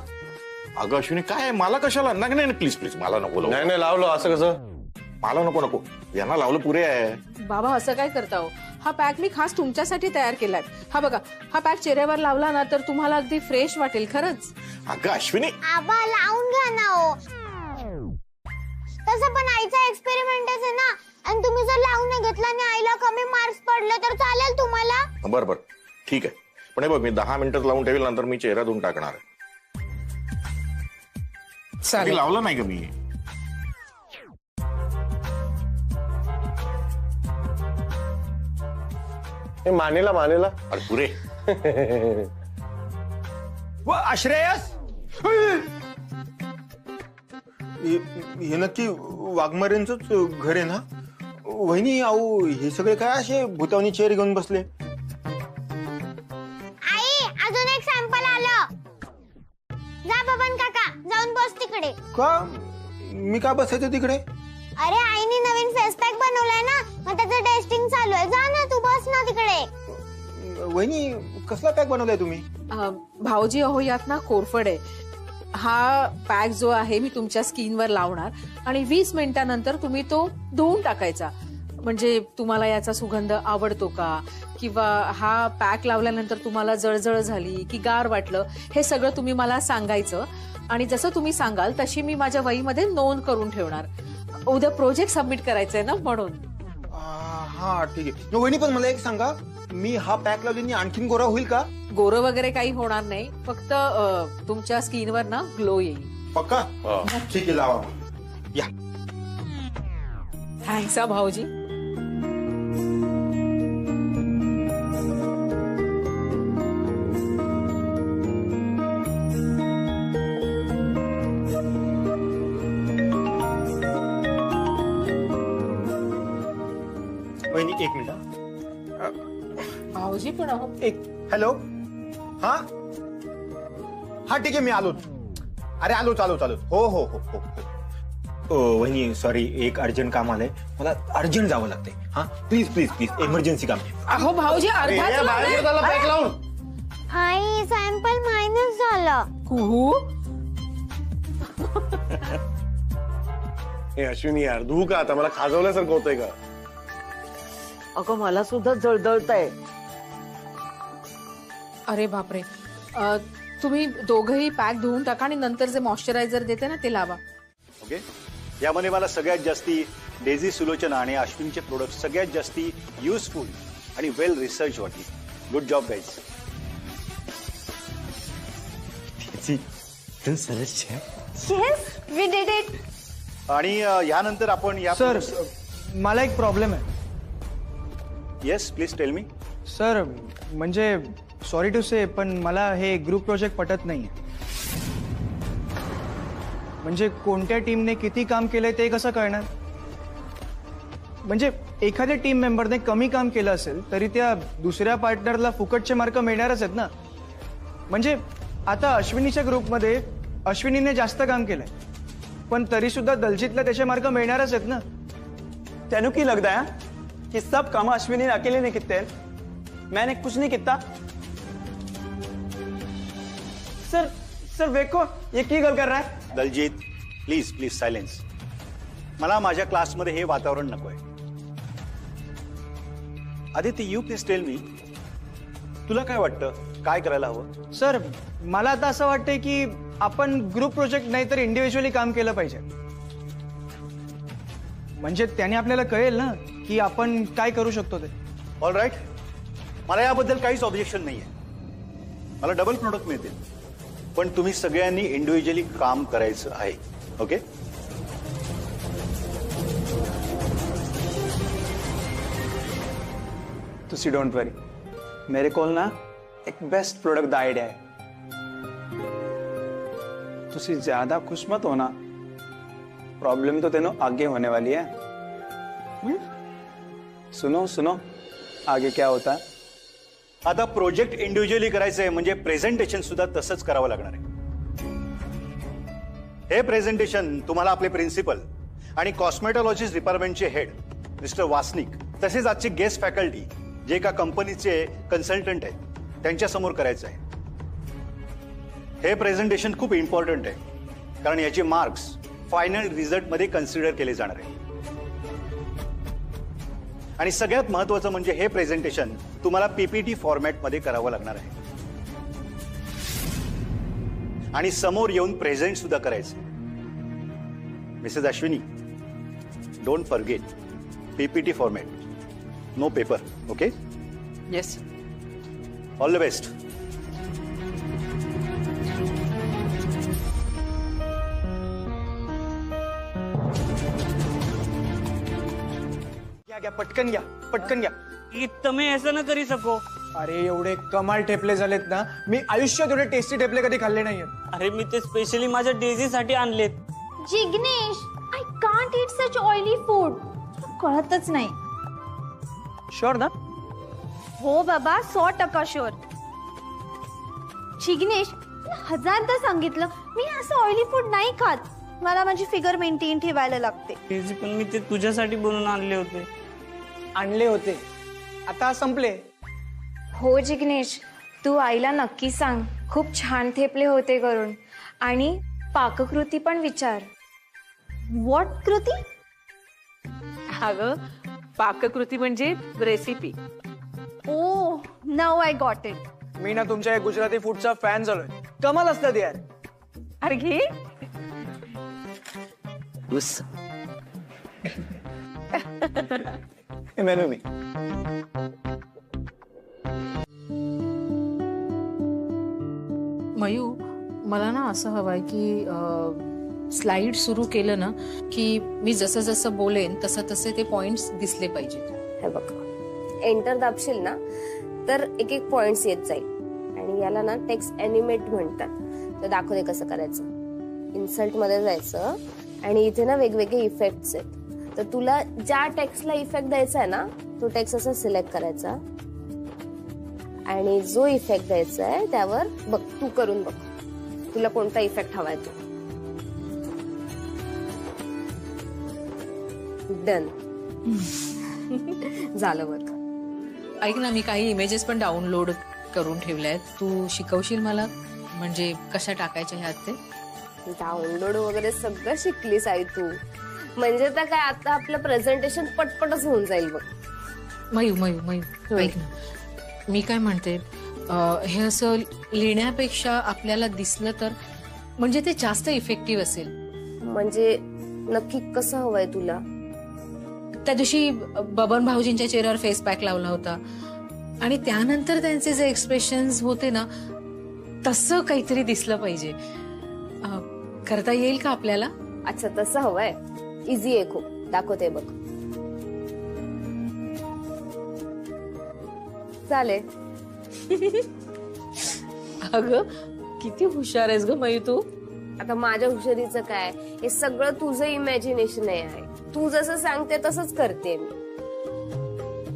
अगं अश्विनी, काय मला कशाला? नाही नाही प्लीज प्लीज, मला नको. नाही नाही, लावलं असं कसं? मला नको नको, यांना लावलं पुरे आहे. बाबा असं काय करता हो? हा पॅक मी खास तुमच्यासाठी तयार केलाय. हा बघा, हा पॅक चेहऱ्यावर लावला ना तर तुम्हाला अगदी फ्रेश वाटेल. खरंच. अगं अश्विनी, आबा लावून घ्या ना हो. तसं पण आईचा एक्सपेरिमेंटच आहे ना. आणि तुम्ही जर लावून नाही घेतला आणि आईला कमी मार्क्स पडले तर चालेल तुम्हाला? बरं बरं ठीक आहे, पण हे बघ, मी 10 मिनिटं लावून ठेवेल, नंतर मी चेहरा धुवून टाकणार आहे. चालेल. लावलं नाही का मी? मानेला मानेला. अरे पुरे. श्रेयस, हे नक्की वाघमारेंचंच घर आहे ना? वहिनी, अहो हे सगळे काय असे भूतावनी चेअर घेऊन बसले? आई, अजून एक सॅम्पल आलं. जा बबन काका, जाऊन बस तिकडे. का? मी का बसायचं तिकडे? अरे आईने नवीन फेस पॅक बनवलाय ना, मग त्याचं टेस्टिंग चालू आहे. जा ना, तू बस ना तिकडे. वहिनी, कसला पॅक बनवलाय तुम्ही? भाऊजी अहो यात ना कोरफड आहे. हा पॅक जो आहे मी तुमच्या स्किनवर लावणार आणि 20 मिनिटानंतर तुम्ही तो धुवून टाकायचा. म्हणजे तुम्हाला याचा सुगंध आवडतो का, किंवा हा पॅक लावल्यानंतर तुम्हाला जळजळ झाली की गार वाटलं, हे सगळं तुम्ही मला सांगायचं. आणि जसं तुम्ही सांगाल तशी मी माझ्या वहीमध्ये नोंद करून ठेवणार. उद्या प्रोजेक्ट सबमिट करायचंय ना म्हणून. हा ठीक आहे. वहिनी पण मला एक सांगा, मी हा पॅक लावल्याने आणखीन गोरा होईल का? गोरं वगैरे काही होणार नाही, फक्त तुमच्या स्किनवर ना ग्लो येईल. पक्का? ठीक आहे, लावा. या. थँक्स हा भाऊजी. वहिनी एक मिनिट. भाऊजी पण अहो. एक हॅलो. हा हा ठीक आहे, मी आलोच. अरे आलोच. हो हो हो हो. वहिनी सॉरी, एक अर्जंट काम आलंय, मला अर्जंट जावं लागतंय. हा प्लीज प्लीज प्लीज, इमर्जन्सी काम. अहो भाऊजी पॅक लावून. आई सॅम्पल मायनस झालं. कुहू हे अश्विनी यार, धू का आता, मला खाजवल्यासारखं होतंय का? अगं मला सुद्धा जळजळत आहे. अरे बापरे. तुम्ही दोघंही पॅक धुवून टाका आणि नंतर जे मॉइश्चरायझर देते ना ते लावा. ओके. यामध्ये मला सगळ्यात जास्ती डेझी सुलोचना आणि अश्विनचे प्रोडक्ट सगळ्यात जास्ती युजफुल आणि वेल रिसर्च वाटली. Good job guys. Yes we did it. आणि यानंतर आपण या सर मला एक प्रॉब्लेम आहे. Yes please tell me. Sir म्हणजे सॉरी टू से, पण मला हे ग्रुप प्रोजेक्ट पटत नाही. म्हणजे कोणत्या टीमने किती काम केलंय ते कसं कळणार? म्हणजे एखाद्या टीम मेंबरने कमी काम केलं असेल तरी त्या दुसऱ्या पार्टनरला फुकटचे मार्क मिळणारच आहेत ना. म्हणजे आता अश्विनीच्या ग्रुपमध्ये अश्विनीने जास्त काम केलंय, पण तरी सुद्धा दलजीतला त्याचे मार्क मिळणारच आहेत ना. तेनू की लगता है कि सब काम अश्विनी ने अकेले नहीं किते, मैंने कुछ नहीं किया. सर सर देखो ये की गल कर रहा है. Daljit please please silence. मला माझ्या क्लासमध्ये हे वातावरण नकोय. Aditya you please tell me, तुला काय वाटतं काय करायला हवं? सर मला आता असं वाटतंय की आपण ग्रुप प्रोजेक्ट नाही तर इंडिव्हिज्युअली काम केलं पाहिजे. म्हणजे त्याने आपल्याला कळेल ना की आपण काय करू शकतो ते. ऑल राईट, मला याबद्दल काहीच ऑब्जेक्शन नाहीये. मला डबल प्रोडक्ट मिळतील, पण तुम्ही सगळ्यांनी इंडिव्हिज्युअली काम करायचं आहे. ओके. तुसी डोंट वरी, मेरे को ना एक बेस्ट प्रोडक्ट दा आइडिया है. तुसी ज्यादा खुश मत होना, प्रॉब्लम तो तेनो आगे होने वाली है. सुनो सुनो आगे क्या होता है. आता प्रोजेक्ट इंडिव्हिज्युअली करायचं आहे म्हणजे प्रेझेंटेशन सुद्धा तसंच करावं लागणार आहे. हे प्रेझेंटेशन तुम्हाला आपले प्रिन्सिपल आणि कॉस्मेटॉलॉजी डिपार्टमेंटचे हेड मिस्टर वासनिक, तसेच आजचे गेस्ट फॅकल्टी जे एका कंपनीचे कन्सल्टंट आहेत त्यांच्या समोर करायचं आहे. हे प्रेझेंटेशन खूप इम्पॉर्टंट आहे, कारण याचे मार्क्स फायनल रिझल्ट मध्ये कन्सिडर केले जाणार आहे. आणि सगळ्यात महत्वाचं म्हणजे हे प्रेझेंटेशन तुम्हाला पीपीटी फॉर्मॅट मध्ये करावं लागणार आहे. आणि समोर येऊन प्रेझेंट सुद्धा करायचं. Mrs Ashwini, don't forget PPT format, no paper. Okay. Yes. All the best. घ्या पटकन घ्या पटकन घ्या. तुम्ही ऐसा ना करी सको. अरे एवढे कमाल ठेपले झालेत ना, मी आयुष्यात एवढे टेस्टी ठेपले कधी खाल्ले नाहीये. अरे मी ते स्पेशली माझ्या डेझी साठी आणलेत. Jignesh, I can't eat such oily food. कळतच नाही. शुअर ना? हो बाबा 100% शुअर. जिग्नेश 1000दा सांगितलं मी असं ऑइली फूड नाही खात. मला माझी फिगर मेंटेन ठेवायला लागते. डेझी पण मी ते तुझ्यासाठी बनवून आणले होते. आता संपले. हो जिग्नेश, तू आईला नक्की सांग खूप छान थेपले होते करून आणि पाककृती पण विचार. व्हॉट कृती? अगं पाककृती म्हणजे recipe. Oh now I got it. मी ना तुमच्या या गुजराती फूडचा फॅन झालोय. कमाल असतात यार. अरे घे. मेनू मी मयू मला ना असं हवंय की स्लाइड सुरू केलं ना की मी जसं जसं बोलेन तसं तसे ते पॉइंट्स दिसले पाहिजेत. हे बघ एंटर दाबशील ना तर एक एक पॉइंट्स येत जाईल आणि याला ना टेक्स्ट एनिमेट म्हणतात. तर दाखवते कसं करायचं. इन्सर्ट मध्ये जायचं आणि इथे ना वेगवेगळे इफेक्ट्स आहेत. तर तुला ज्या टेक्स्टला इफेक्ट द्यायचा आहे ना तो टेक्स्ट असा सिलेक्ट करायचा आणि जो इफेक्ट द्यायचा आहे त्यावर बघ तू करून बघ तुला कोणता इफेक्ट हवाय तो. डन. झालं बघ. ऐक ना मी काही इमेजेस पण डाउनलोड करून ठेवल्या आहेत. तू शिकवशील मला म्हणजे कशा टाकायच्या ह्यात ते. डाउनलोड वगैरे सगळं शिकलीस आई तू. म्हणजे तर काय आता आपलं प्रेझेंटेशन पटपटच होऊन जाईल बघ. मयू मयू मयू ऐक ना मी काय म्हणते हे असं लिहिण्यापेक्षा आपल्याला दिसलं तर म्हणजे ते जास्त इफेक्टिव्ह असेल. म्हणजे नक्की कसं हवंय तुला? त्या दिवशी बबन भाऊजींच्या चेहऱ्यावर फेस पॅक लावला होता आणि त्यानंतर त्यांचे जे एक्सप्रेशन्स होते ना तसं काहीतरी दिसलं पाहिजे. करता येईल का आपल्याला? अच्छा तसं हवंय. इझी आहे खूप. दाखवते बघ. चालेल. अगं किती हुशार आहेस ग मयू तू. आता माझ्या हुशारीचं काय हे सगळं तुझं इमॅजिनेशन आहे. तू जसं सांगते तसंच करते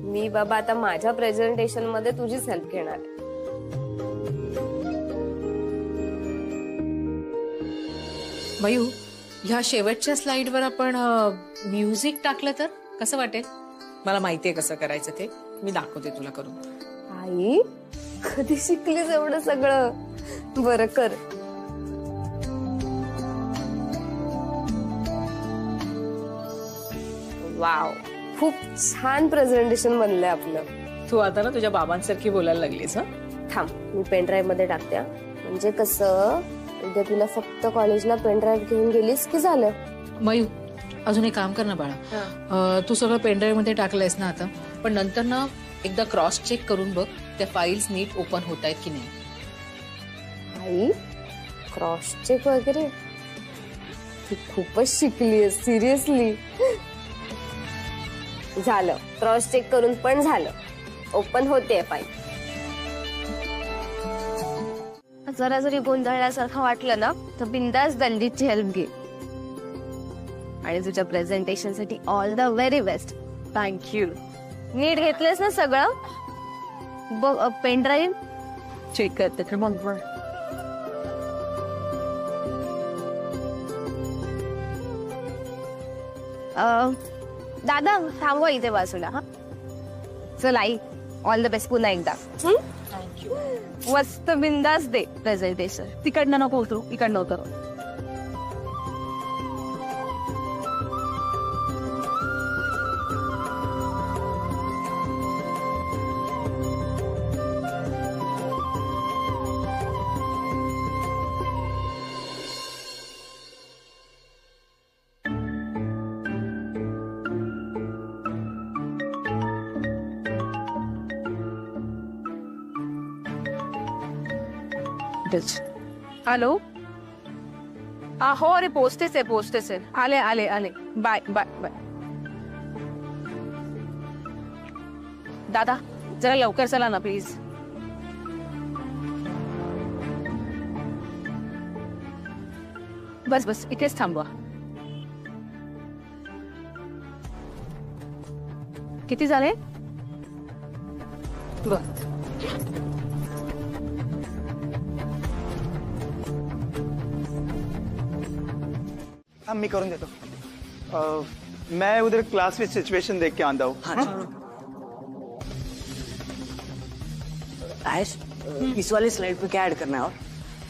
मी बाबा. आता माझ्या प्रेझेंटेशन मध्ये तुझीच हेल्प घेणार आहे. मयू ह्या शेवटच्या स्लाइडवर आपण म्युझिक टाकलं तर कसं वाटेल? मला माहितीये कसं करायचं ते. मी दाखवते तुला करून. आई कधी शिकलीस एवढं सगळं? बरं कर. वाव खूप छान प्रेझेंटेशन बनलंय आपलं. तू आता ना तुझ्या बाबांसारखी बोलायला लागलीस. थांब मी पेनड्राईव्ह मध्ये टाकते. म्हणजे कसं उद्या तुला फक्त कॉलेजला पेनड्राईव्ह घेऊन गेलीस की झालं. मयू अजून एक काम कर ना बाळा. तू सगळं पेनड्राईव्ह मध्ये टाकलंयस ना आता पण नंतर ना एकदा क्रॉस चेक करून बघ त्या फाईल्स नीट ओपन होत आहेत की नाही. आई क्रॉस चेक वगैरे तू खूपच शिकली सिरियसली. झालं क्रॉस चेक करून पण झालं. ओपन होते फाईल. जरा जरी गोंधळल्यासारखं वाटलं ना तर बिंदास दल्लीची हेल्प घे. आणि तुझ्या प्रेझेंटेशन साठी all the very best. Thank you. नीट घेतलेस ना सगळं? बघ पेनड्राईव्ह चेक करते तर मग दादा थांबवा इथे बाजूला. हा चल आई ऑल द बेस्ट पुन्हा एकदा. मस्त बिंदास दे प्रेझेंटेशन. तिकडनं नको उतरू इकडनं उतरू. हॅलो. हो अरे पोचतेच आहे. आले आले आले. Bye bye bye. दादा जरा लवकर चला ना प्लीज. बस बस इथेच थांबवा. किती झाले? बर. मैं करूँ देता हूँ. मैं उधर क्लास में सिचुएशन देख के आता हूँ. आयश इस वाले स्लाइड पे क्या ऐड करना है?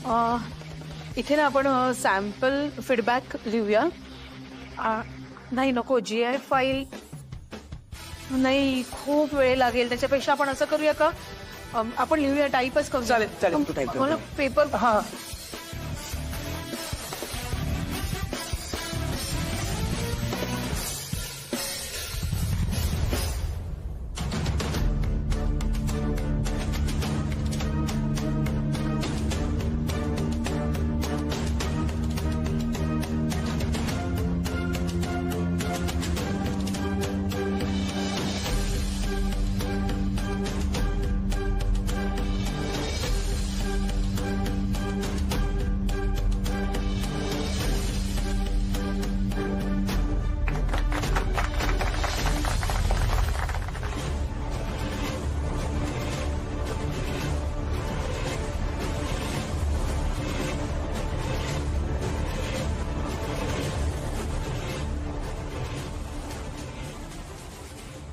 और इथे ना आपण सॅम्पल फीडबॅक लिहूया. नाही नको, GI फाईल नाही, खूप वेळ लागेल. त्याच्यापेक्षा आपण असं करूया का, आपण लिहूया, टाईपच करू. चालेल चालेल, तू टाईप मला पेपर. हा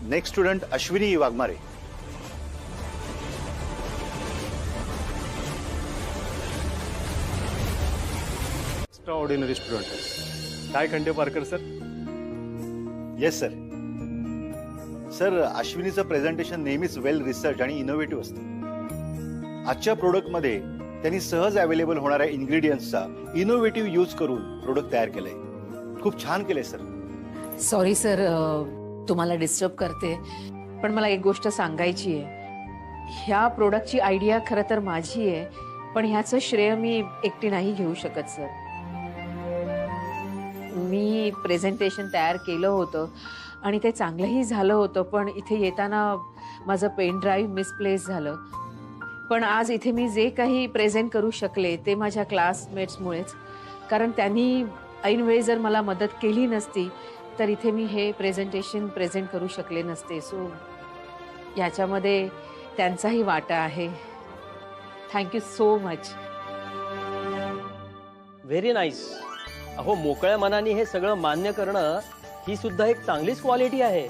next student Ashwini Waghmare. Extraordinary student. काय Khandeparkar sir? Yes sir. Sir, अश्विनीचं प्रेझेंटेशन नेहमीच वेल रिसर्च आणि इनोव्हेटिव्ह असतं. आजच्या प्रोडक्टमध्ये त्यांनी सहज अवेलेबल होणाऱ्या इन्ग्रेडियंट्सचा इनोव्हेटिव्ह यूज करून प्रोडक्ट तयार केलंय. खूप छान केलंय सर. सॉरी सर, तुम्हाला डिस्टर्ब करते, पण मला एक गोष्ट सांगायची आहे. ह्या प्रोडक्टची आयडिया खरं तर माझी आहे, पण ह्याचं श्रेय मी एकटी नाही घेऊ शकत सर. मी प्रेझेंटेशन तयार केलं होतं आणि ते चांगलंही झालं होतं, पण इथे येताना माझं पेन ड्राईव्ह मिसप्लेस झालं. पण आज इथे मी जे काही प्रेझेंट करू शकले ते माझ्या क्लासमेट्समुळेच, कारण त्यांनी ऐनवेळी जर मला मदत केली नसती तर इथे मी हे प्रेझेंटेशन प्रेझेंट करू शकले नसते. सो याच्यामध्ये त्यांचाही वाटा आहे. Thank you so much. Very nice. अहो, मोकळ्या मनाने हे सगळं मान्य करणं ही सुद्धा एक चांगलीच क्वालिटी आहे.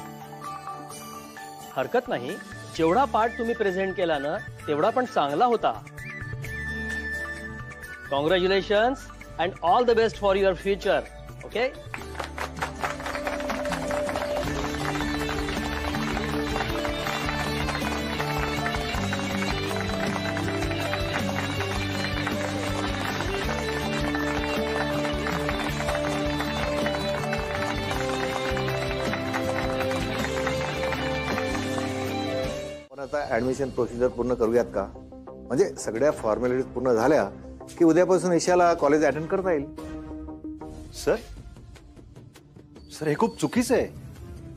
हरकत नाही, जेवढा पार्ट तुम्ही प्रेझेंट केला ना तेवढा पण चांगला होता. Congratulations and all the best for your future. Okay. आता ऍडमिशन प्रोसिजर पूर्ण करूयात का? म्हणजे सगळ्या फॉर्मॅलिटीज पूर्ण झाल्या की उद्यापासून ईशाला कॉलेज अटेंड करता येईल. सर, सर हे खूप चुकीचं आहे.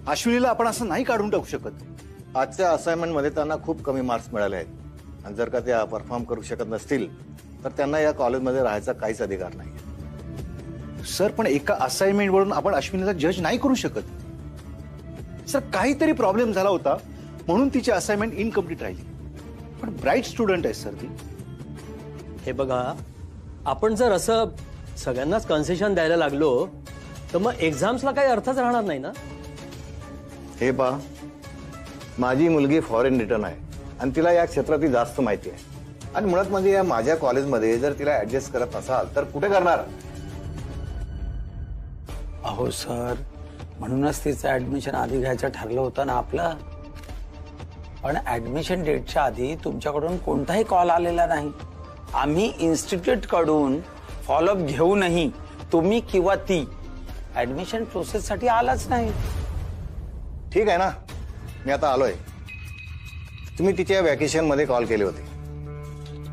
अश्विनीला आपण असं नाही काढून टाकू शकत. आजच्या असाइनमेंट मध्ये त्यांना खूप कमी मार्क्स मिळाले आहेत आणि जर का त्या परफॉर्म करू शकत नसतील तर त्यांना या कॉलेजमध्ये राहायचा काहीच अधिकार नाही. सर, पण एका असाइनमेंट वरून आपण अश्विनीला जज नाही करू शकत. सर, काहीतरी प्रॉब्लेम झाला होता म्हणून तिची असाइनमेंट इनकम्प्लीट राहिली. पण ब्राईट स्टुडंट आहे सर ती. हे बघा, आपण जर असं सगळ्यांनाच कन्सेशन द्यायला लागलो तर मग एक्झाम्सला काही अर्थच राहणार नाही ना. हे पहा, माझी मुलगी फॉरेन रिटर्न आहे आणि तिला या क्षेत्रातली जास्त माहिती आहे. आणि मुळात म्हणजे या माझ्या कॉलेजमध्ये जर तिला ऍडजस्ट करत असाल तर कुठे करणार? अहो सर, म्हणूनच तिचं ऍडमिशन आधी घ्यायचं ठरलं होतं ना आपलं. पण ऍडमिशन डेटच्या आधी तुमच्याकडून कोणताही कॉल आलेला नाही. आम्ही इन्स्टिट्यूट कडून फॉलोअप घेऊनही तुम्ही किंवा ती ऍडमिशन प्रोसेस साठी आलाच नाही. ठीक आहे ना, मी आता आलोय. तुम्ही तिच्या व्हॅकेशन मध्ये कॉल केले होते,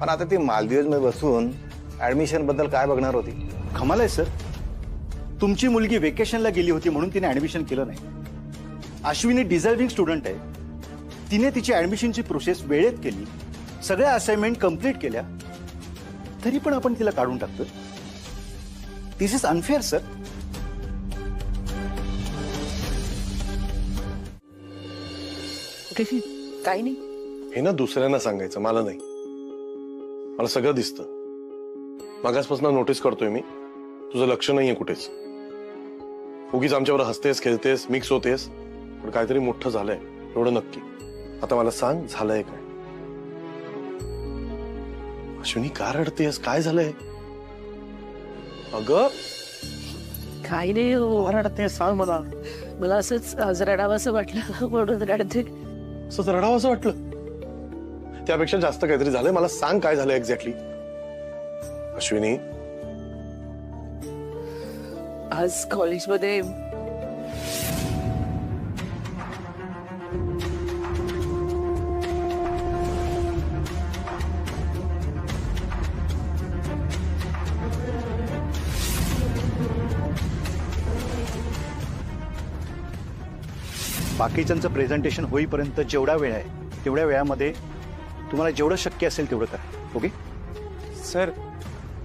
पण आता ती मालदीव्स मध्ये बसून ऍडमिशन बद्दल काय बघणार होती? कमाल आहे सर. तुमची मुलगी वेकेशनला गेली होती म्हणून तिने ऍडमिशन केलं नाही. अश्विनी डिझर्विंग स्टुडंट आहे. तिने तिची ऍडमिशनची प्रोसेस वेळेत केली, सगळ्या असाइनमेंट कंप्लीट केल्या, तरी पण आपण तिला काढून टाकतो. दिस इज अनफेअर सर. काही नाही. हे ना दुसऱ्यांना सांगायचं, मला नाही. मला सगळं दिसतं. मागासपासून नोटीस करतोय मी, तुझं लक्ष नाहीये कुठेच. उगीच आमच्यावर हसतेस, खेळतेस, मिक्स होतेस. पण काहीतरी मोठं झालंय एवढं नक्की. आता मला सांग, झालंय काय? अश्विनी का रडतेस? काय झालंय? अगं काही नाही हो. रडते सांग मला. मला असंच आज रडावं असं वाटलं म्हणून रडते. असंच रडावं असं वाटलं? त्यापेक्षा जास्त काहीतरी झालंय. मला सांग काय झालं एक्झॅक्टली. अश्विनी आज कॉलेजमध्ये बाकीच्यांचं प्रेझेंटेशन होईपर्यंत जेवढा वेळ आहे तेवढ्या वेळामध्ये तुम्हाला जेवढं शक्य असेल तेवढं करा. ओके सर,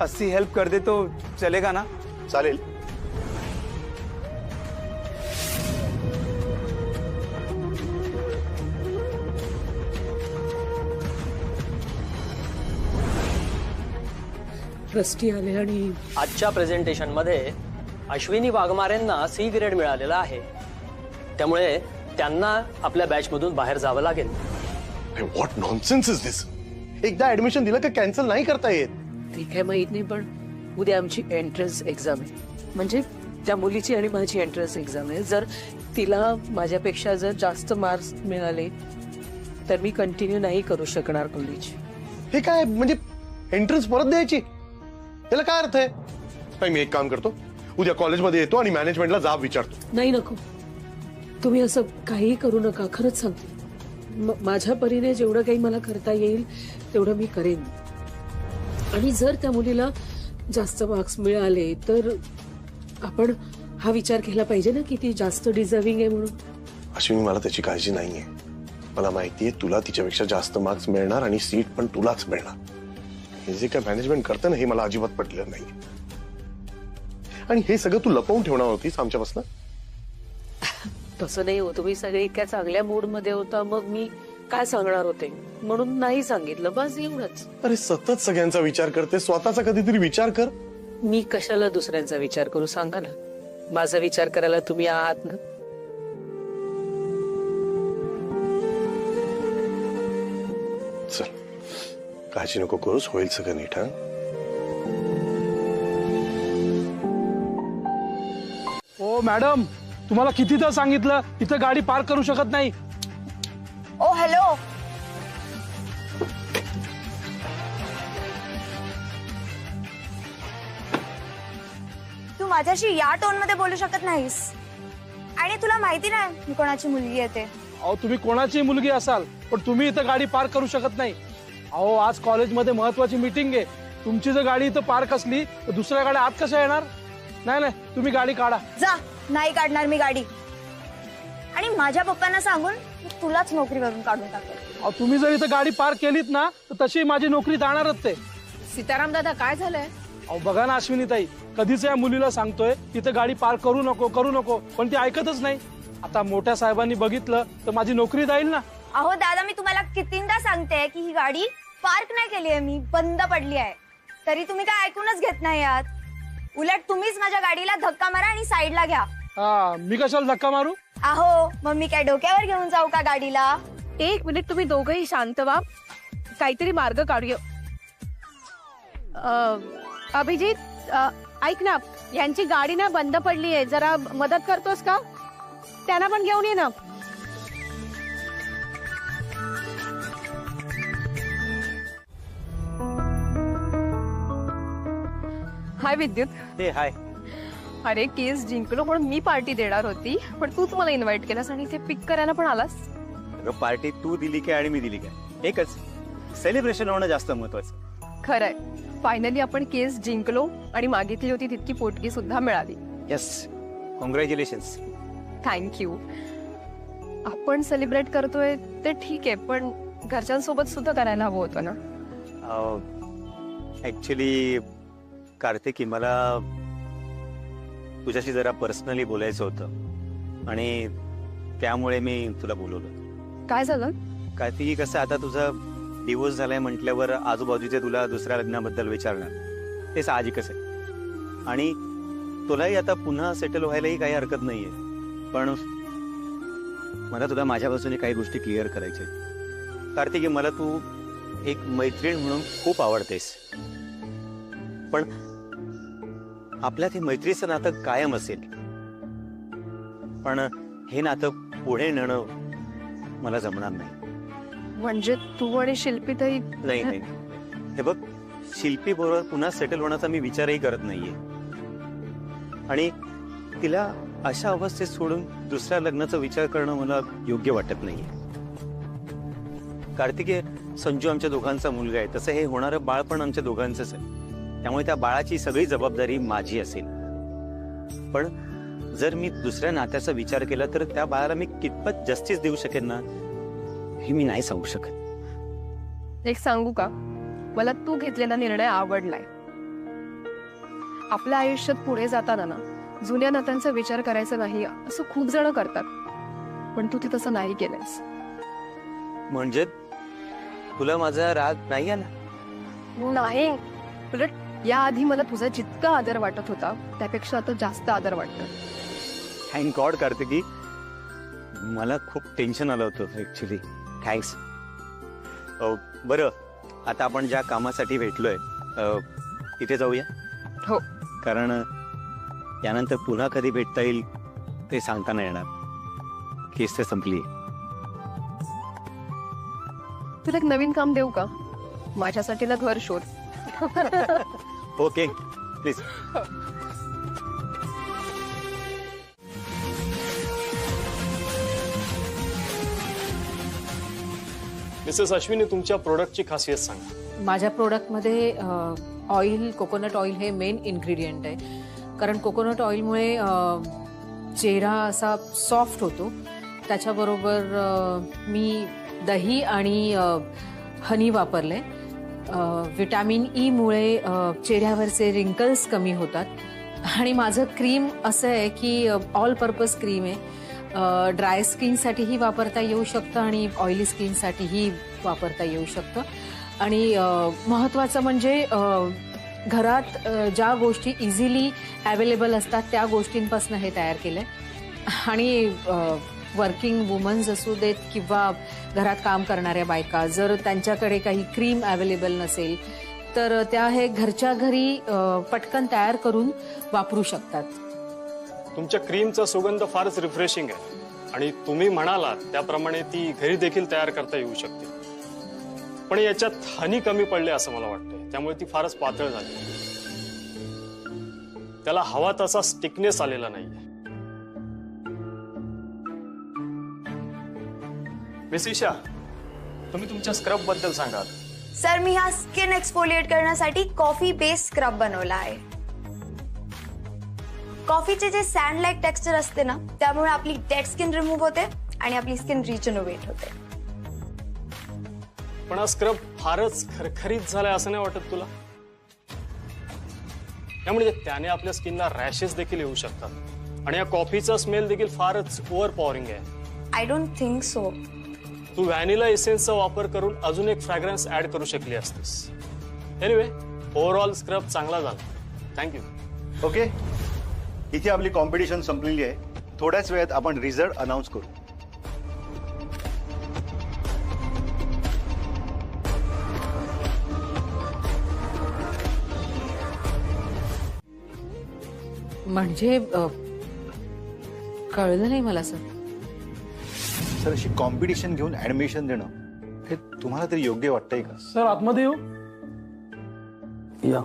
अस्सी हेल्प कर दे तो चलेगा ना? चालेल. ट्रस्टी आले आणि आजच्या प्रेझेंटेशन मध्ये अश्विनी वाघमारेंना सी ग्रेड मिळालेला आहे, त्यामुळे त्यांना आपल्या बॅच मधून बाहेर जावं लागेल. व्हॉट नॉनसेन्स इज दिस? एकदा ऍडमिशन दिलं का कॅन्सल नाही करता येत. ते काय माहित नाही, पण उद्या आमची एंट्रन्स एक्झाम आहे. म्हणजे त्या मुलीची आणि माझी एंट्रन्स एक्झाम आहे. जर तिला माझ्यापेक्षा जर जास्त मार्क्स मिळाले तर मी कंटिन्यू नाही करू शकणार कॉलेज. हे काय म्हणजे एंट्रन्स परत द्यायची? याला काय अर्थ आहे? नाही, मी एक काम करतो, उद्या कॉलेजमध्ये येतो आणि मॅनेजमेंटला जाब विचारतो. नाही, नको. तुम्ही असं काही करू नका. खरंच सांगते, माझ्या परीने जेवढं काही मला करता येईल तेवढं मी करेन. आणि जर त्या मुलीला जास्त मार्क्स मिळाले तर आपण हा विचार केला पाहिजे ना की ती जास्त डिझर्विंग आहे म्हणून. अश्विनी, मला त्याची काळजी नाहीये. मला माहितीये तुला तिच्यापेक्षा जास्त मार्क्स मिळणार आणि सीट पण तुलाच मिळणार. हे जे काय मॅनेजमेंट करतं ना, हे मला अजिबात पटलेलं नाही. आणि हे सगळं तू लपवून ठेवणार होतीस आमच्यापासून? तसं नाही हो. तुम्ही सगळे इतक्या चांगल्या मूड मध्ये होता, मग मी काय सांगणार होते म्हणून नाही सांगितलं, बस एवढंच. अरे सतत सगळ्यांचा विचार करते, स्वतःचा कधीतरी विचार कर. मी कशाला दुसऱ्यांचा विचार करू सांगा ना. माझा विचार करायला तुम्ही आहात ना. चल, काळजी नको करूस, होईल सगळं नीट. हा, ओ मॅडम, तुम्हाला कितीदा सांगितलं इथं गाडी पार्क करू शकत नाही. ओ हॅलो, तू माझ्याशी या टोन मध्ये बोलू शकत नाहीस. आणि तुला माहिती नाही मी कोणाची मुलगी आहे ते. अहो, तुम्ही कोणाची मुलगी असाल पण तुम्ही इथं गाडी पार्क करू शकत नाही. अहो, आज कॉलेजमध्ये महत्वाची मीटिंग आहे. तुमची जर गाडी इथं पार्क असली तर दुसऱ्या गाड्या आत कशा येणार? नाही, तुम्ही गाडी काढा. जा, नाही काढणार मी गाडी. आणि माझ्या पप्पांना सांगून तुलाच नोकरीवरून काढून टाकेल. अहो, तुम्ही जर इथं गाडी पार्क केलीत ना तर तशी माझी नोकरी जाणारच ते. सीताराम दादा, काय झालंय? अहो, बघा ना अश्विनीताई, कधीच या मुलीला सांगतोय तिथं गाडी पार्क करू नको, पण ती ऐकतच नाही. आता मोठ्या साहेबांनी बघितलं तर माझी नोकरी जाईल ना. अहो दादा, मी तुम्हाला कितींदा सांगते की ही गाडी पार्क नाही केली आहे मी, बंद पडली आहे. तरी तुम्ही काय ऐकूनच घेत नाही आहात. उलट तुम्हीच माझ्या गाडीला धक्का मारा आणि साईडला घ्या. मी कशाला धक्का मारू? अहो, मग मी काय डोक्यावर घेऊन जाऊ का गाडीला? एक मिनिट, तुम्ही दोघंही शांत व्हा. काहीतरी मार्ग काढूया. अभिजित, ऐक ना, यांची गाडी ना बंद पडली आहे. जरा मदत करतोस का? त्यांना पण घेऊन ये ना. हाय विद्युत. हे हाय. अरे, केस जिंकलो म्हणून मी पार्टी देणार होती, पण तूच मला इन्व्हाइट केलास आणि इथे पिक करायला पण आलास. अगं, पार्टी तू दिली काय आणि मी दिली काय? एकच. सेलिब्रेशन होणं जास्त महत्वाचं. खरंय, फायनली आपण केस जिंकलो आणि मागितली होती तितकी पोटगी सुद्धा मिळाली. Yes, congratulations. थँक्यू. आपण सेलिब्रेट करतोय ते ठीक आहे, पण घरच्यांसोबत सुद्धा करायला हवं होतं ना. ऍक्च्युली कार्तिकी, मला तुझ्याशी जरा पर्सनली बोलायचं होतं आणि त्यामुळे मी तुला बोलवलं. काय झालं? कार्तिकी, कसं आता तुझा डिवोर्स झालाय म्हटल्यावर आजूबाजूचे तुला दुसऱ्या लग्नाबद्दल विचारणार, ते साहजिकच आहे. आणि तुलाही आता पुन्हा सेटल व्हायलाही काही हरकत नाहीये, पण मला तुला माझ्या बाजूने काही गोष्टी क्लिअर करायच्या. कार्तिकी, मला तू एक मैत्रीण म्हणून खूप आवडतेस, पण आपल्यात हे मैत्रीचं नातं कायम असेल. पण हे नातं पुढे नेणं मला जमणार नाही. म्हणजे तू आणि शिल्पी तरी नाही नाही, हे बघ, शिल्पी बरोबर पुन्हा सेटल होण्याचा मी विचारही करत नाहीये. आणि तिला अशा अवस्थेत सोडून दुसऱ्या लग्नाचा विचार करणं मला योग्य वाटत नाहीये. कार्तिकेय, संजू आमच्या दोघांचा मुलगा आहे, तसं हे होणारं बाळ पण आमच्या दोघांचंच आहे. त्यामुळे त्या बाळाची सगळी जबाबदारी माझी असेल. पण जर मी दुसऱ्या नात्याचा विचार केला तर त्या बाळाला मी कितपत जस्टिस देऊ शकेन ना, हे मी नाही सांगू शकत. एक सांगू का, मला तू घेतलेला निर्णय आवडलाय. आपल्या आयुष्यात पुढे जाताना ना जुन्या नात्यांचा विचार करायचा नाही असं खूप जण करतात, पण तू ते तसं नाही केलंयस. म्हणजे तुला माझा राग नाही आला? नाही, उलट या आधी मला तुझा जितका आदर वाटत होता त्यापेक्षा आता जास्त आदर वाटतो. थँक गॉड कार्तिकी, मला खूप टेन्शन आलं होतं ऍक्च्युली. थँक्स. बरं, आता आपण ज्या कामासाठी भेटलोय तिथे जाऊया. हो, कारण यानंतर पुन्हा कधी भेटता येईल ते सांगता नाही येणार. केस तर संपली. तुला एक नवीन काम देऊ का? माझ्यासाठी ना घर शोध. Okay, please. मिसेस अश्विनी, तुमच्या प्रोडक्टची खासियत सांगा. माझ्या प्रोडक्टमध्ये ऑइल, कोकोनट ऑइल हे मेन इन्ग्रेडियंट आहे. कारण कोकोनट ऑइलमुळे चेहरा असा सॉफ्ट होतो. त्याच्याबरोबर मी दही आणि हनी वापरले. विटॅमिन ई मुळे चेहऱ्यावरचे रिंकल्स कमी होतात. आणि माझं क्रीम असं आहे की ऑल पर्पज क्रीम आहे. ड्राय स्किनसाठीही वापरता येऊ शकतं आणि ऑइली स्किनसाठीही वापरता येऊ शकतं. आणि महत्त्वाचं म्हणजे घरात ज्या गोष्टी इझिली अवेलेबल असतात त्या गोष्टींपासून हे तयार केलं आहे. आणि वर्किंग वुमन्स असू देत किंवा घरात काम करणाऱ्या बायका, जर त्यांच्याकडे काही क्रीम अवेलेबल नसेल तर त्या हे घरच्या घरी पटकन तयार करून वापरू शकतात. तुमच्या क्रीमचा सुगंध फारच रिफ्रेशिंग आहे आणि तुम्ही म्हणालात त्याप्रमाणे ती घरी देखील तयार करता येऊ शकते. पण याच्यात हनी कमी पडले असं मला वाटतंय, त्यामुळे ती फारच पातळ झाली. त्याला हवा तसा स्टिकनेस आलेला नाहीये. मिस ईशा, तुम्ही तुमच्या स्क्रब बद्दल सांगा. सर, मी हा स्किन एक्सफोलिएट करण्यासाठी कॉफी बेस्ड स्क्रब बनवला आहे. कॉफीचे जे सँड लाईक टेक्स्चर असते ना, त्यामुळे आपली डेड स्किन रिमूव्ह होते आणि आपली स्किन रिजनोव्हेट होते. पण हा स्क्रब फारच खरखरीत झालाय असं नाही वाटत तुला? त्यामुळे त्याने आपल्या स्किनला रॅशेस देखील येऊ शकतात आणि या कॉफीचा स्मेल देखील फारच ओव्हर पॉवरिंग आहे. I don't think so. तू व्हॅनिला एसेन्सचा वापर करून अजून एक फ्रॅग्रन्स ऍड करू शकली असतीस. एनिवे, ओव्हरऑल स्क्रब चांगला झाला. थँक्यू. ओके, इथे आपली कॉम्पिटिशन संपलेली आहे. थोड्याच वेळात आपण रिझल्ट अनाऊन्स करू. म्हणजे कळलं नाही मला सर. सर, अशी कॉम्पिटिशन घेऊन ऍडमिशन देणं हे तुम्हाला तरी योग्य वाटतंय का? सर, आतमध्ये येऊ या.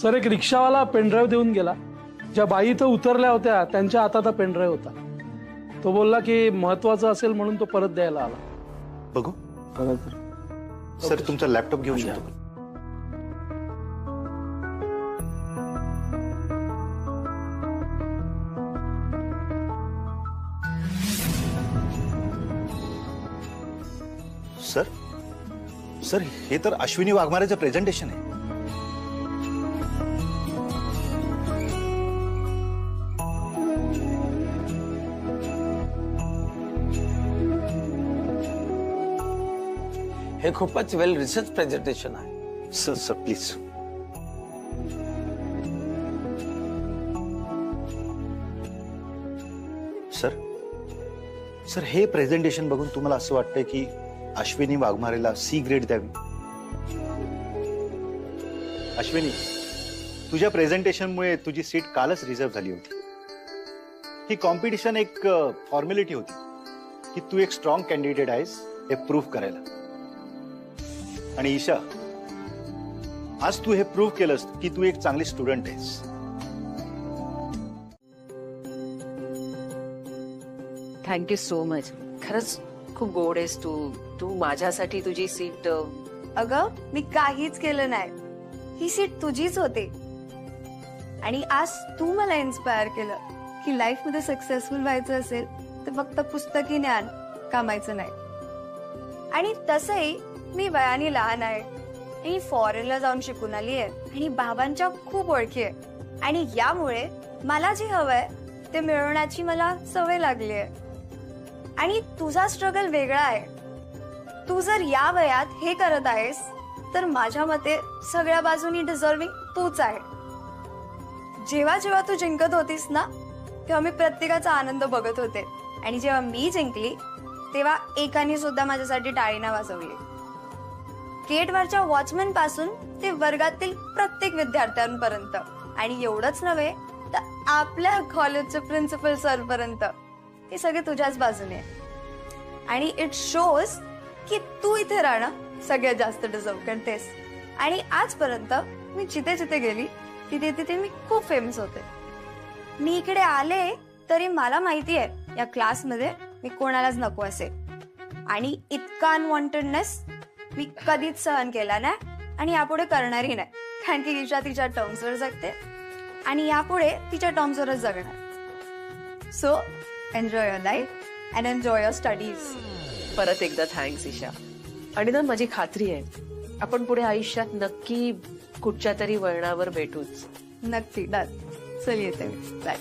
सर, एक रिक्षावाला पेनड्राईव्ह देऊन गेला. ज्या बाई इथं उतरल्या होत्या त्यांच्या हातात हा पेनड्राईव्ह होता. तो बोलला की महत्वाचं असेल म्हणून तो परत द्यायला आला. बघू. सर, तुमचा लॅपटॉप घेऊन या. सर, सर, हे तर अश्विनी वाघमारेचं प्रेझेंटेशन आहे. हे खूपच वेल रिसर्च प्रेझेंटेशन आहे. Sir, sir, please. Sir, sir, हे प्रेझेंटेशन बघून तुम्हाला असं वाटतंय की अश्विनी वाघमारेला C ग्रेड द्यावी. अश्विनी, तुझ्या प्रेझेंटेशनमुळे तुझी सीट कालच रिझर्व्ह झाली होती. ही कॉम्पिटिशन एक फॉर्मॅलिटी होती की तू एक स्ट्रॉंग कॅन्डिडेट आहेस हे प्रूव्ह करायला. आणि ईशा, आज तू हे प्रूव्ह केलंस की तू एक चांगली स्टुडंट आहेस. Thank you so much. खरंच खूप गोड आहेस तू. तू माझ्यासाठी तुझी सीट. अगं मी काहीच केलं नाही, ही सीट तुझीच होती. आणि आज तू मला इन्स्पायर केलं की लाईफ मध्ये सक्सेसफुल व्हायचं असेल तर फक्त पुस्तकी ज्ञान कामायचं नाही. आणि तसंही मी वयाने लहान आहे आणि फॉरेनला जाऊन शिकून आली आहे आणि बाबांच्या खूप ओळखी आहे. आणि यामुळे मला जे हवंय ते मिळवण्याची मला सवय लागली आहे. आणि तुझा स्ट्रगल वेगळा आहे. तू जर या वयात हे करत आहेस तर माझ्या मते सगळ्या बाजूनी डिझर्विंग तूच आहे. जेव्हा जेव्हा तू जिंकत होतीस ना तेव्हा मी प्रत्येकाचा आनंद बघत होते. आणि जेव्हा मी जिंकली तेव्हा एकाने सुद्धा माझ्यासाठी टाळी ना वाजवली. गेटवरच्या वॉचमॅन पासून ते वर्गातील प्रत्येक विद्यार्थ्यांपर्यंत, आणि एवढंच नव्हे तर आपल्या कॉलेजचे प्रिन्सिपल सर पर्यंत, हे सगळे तुझ्याच बाजूने. आणि इट शोज की तू इथे राहणं सगळ्यात जास्त डिझर्व करतेस. आणि आजपर्यंत मी जिथे जिथे गेली तिथे तिथे मी खूप फेमस होते. मी इकडे आले तरी मला माहिती आहे या क्लासमध्ये मी कोणालाच नको असेल. आणि इतका अनवॉन्टेडनेस मी कधीच सहन केला नाही आणि यापुढे करणारही नाही. कारण की ईशा तिच्या टर्म्सवर जगते आणि यापुढे तिच्या टर्म्सवरच जगणार. So enjoy your life and enjoy your studies. परत एकदा थँक्स ईशा. आणि ना माझी खात्री आहे आपण पुढे आयुष्यात नक्की कुठच्या तरी वळणावर भेटूच. नक्की. डन. चल येते मी. बाय.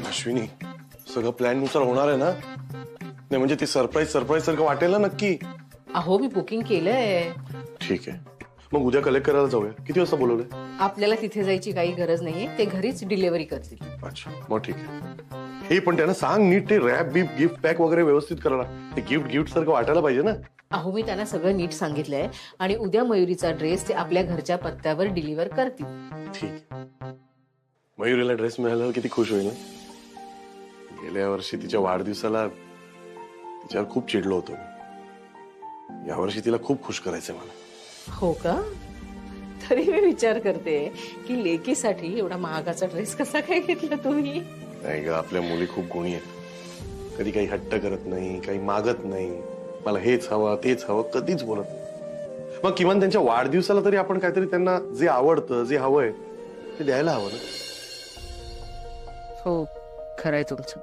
अश्विनी, सगळं प्लॅन नुसार होणार आहे ना? नाही म्हणजे ती सरप्राईज सारखं वाटेल ना नक्की? अहो मी बुकिंग केलंय. ठीक आहे, मग उद्या कलेक्ट करायला जाऊया. किती वाजता बोलवलंय? आपल्याला तिथे जायची काही गरज नाहीये, ते घरीच डिलिव्हरी करतील. अच्छा, मग ठीक आहे. हे पण त्यांना सांग नीट ते रॅप बीप गिफ्ट पॅक वगैरे व्यवस्थित करायला. ते गिफ्ट सारखं वाटायला पाहिजे ना. अहो मी त्यांना सगळं नीट सांगितलंय आणि उद्या मयुरीचा ड्रेस ते आपल्या घरच्या पत्त्यावर डिलिव्हर करतील. ठीक. मयुरीला ड्रेस मिळाल्यावर किती खुश होईल ना. गेल्या वर्षी तिच्या वाढदिवसाला तिच्यावर खूप चिडलो होतो. यावर्षी तिला खूप खुश करायचंय मला. हो का? तरी मी विचार करते की लेकीसाठी एवढा महागाचा ड्रेस कसा काय घेतला तुम्ही? नाही ग, आपल्या मुली खूप गुणी आहेत. कधी काही हट्ट करत नाही, काही मागत नाही. मला हेच हवं तेच हवं कधीच बोलत नाही. मग किमान त्यांच्या वाढदिवसाला तरी आपण काहीतरी त्यांना जे आवडतं जे हवंय ते द्यायला हवं ना. हो, खरंय तुमचं.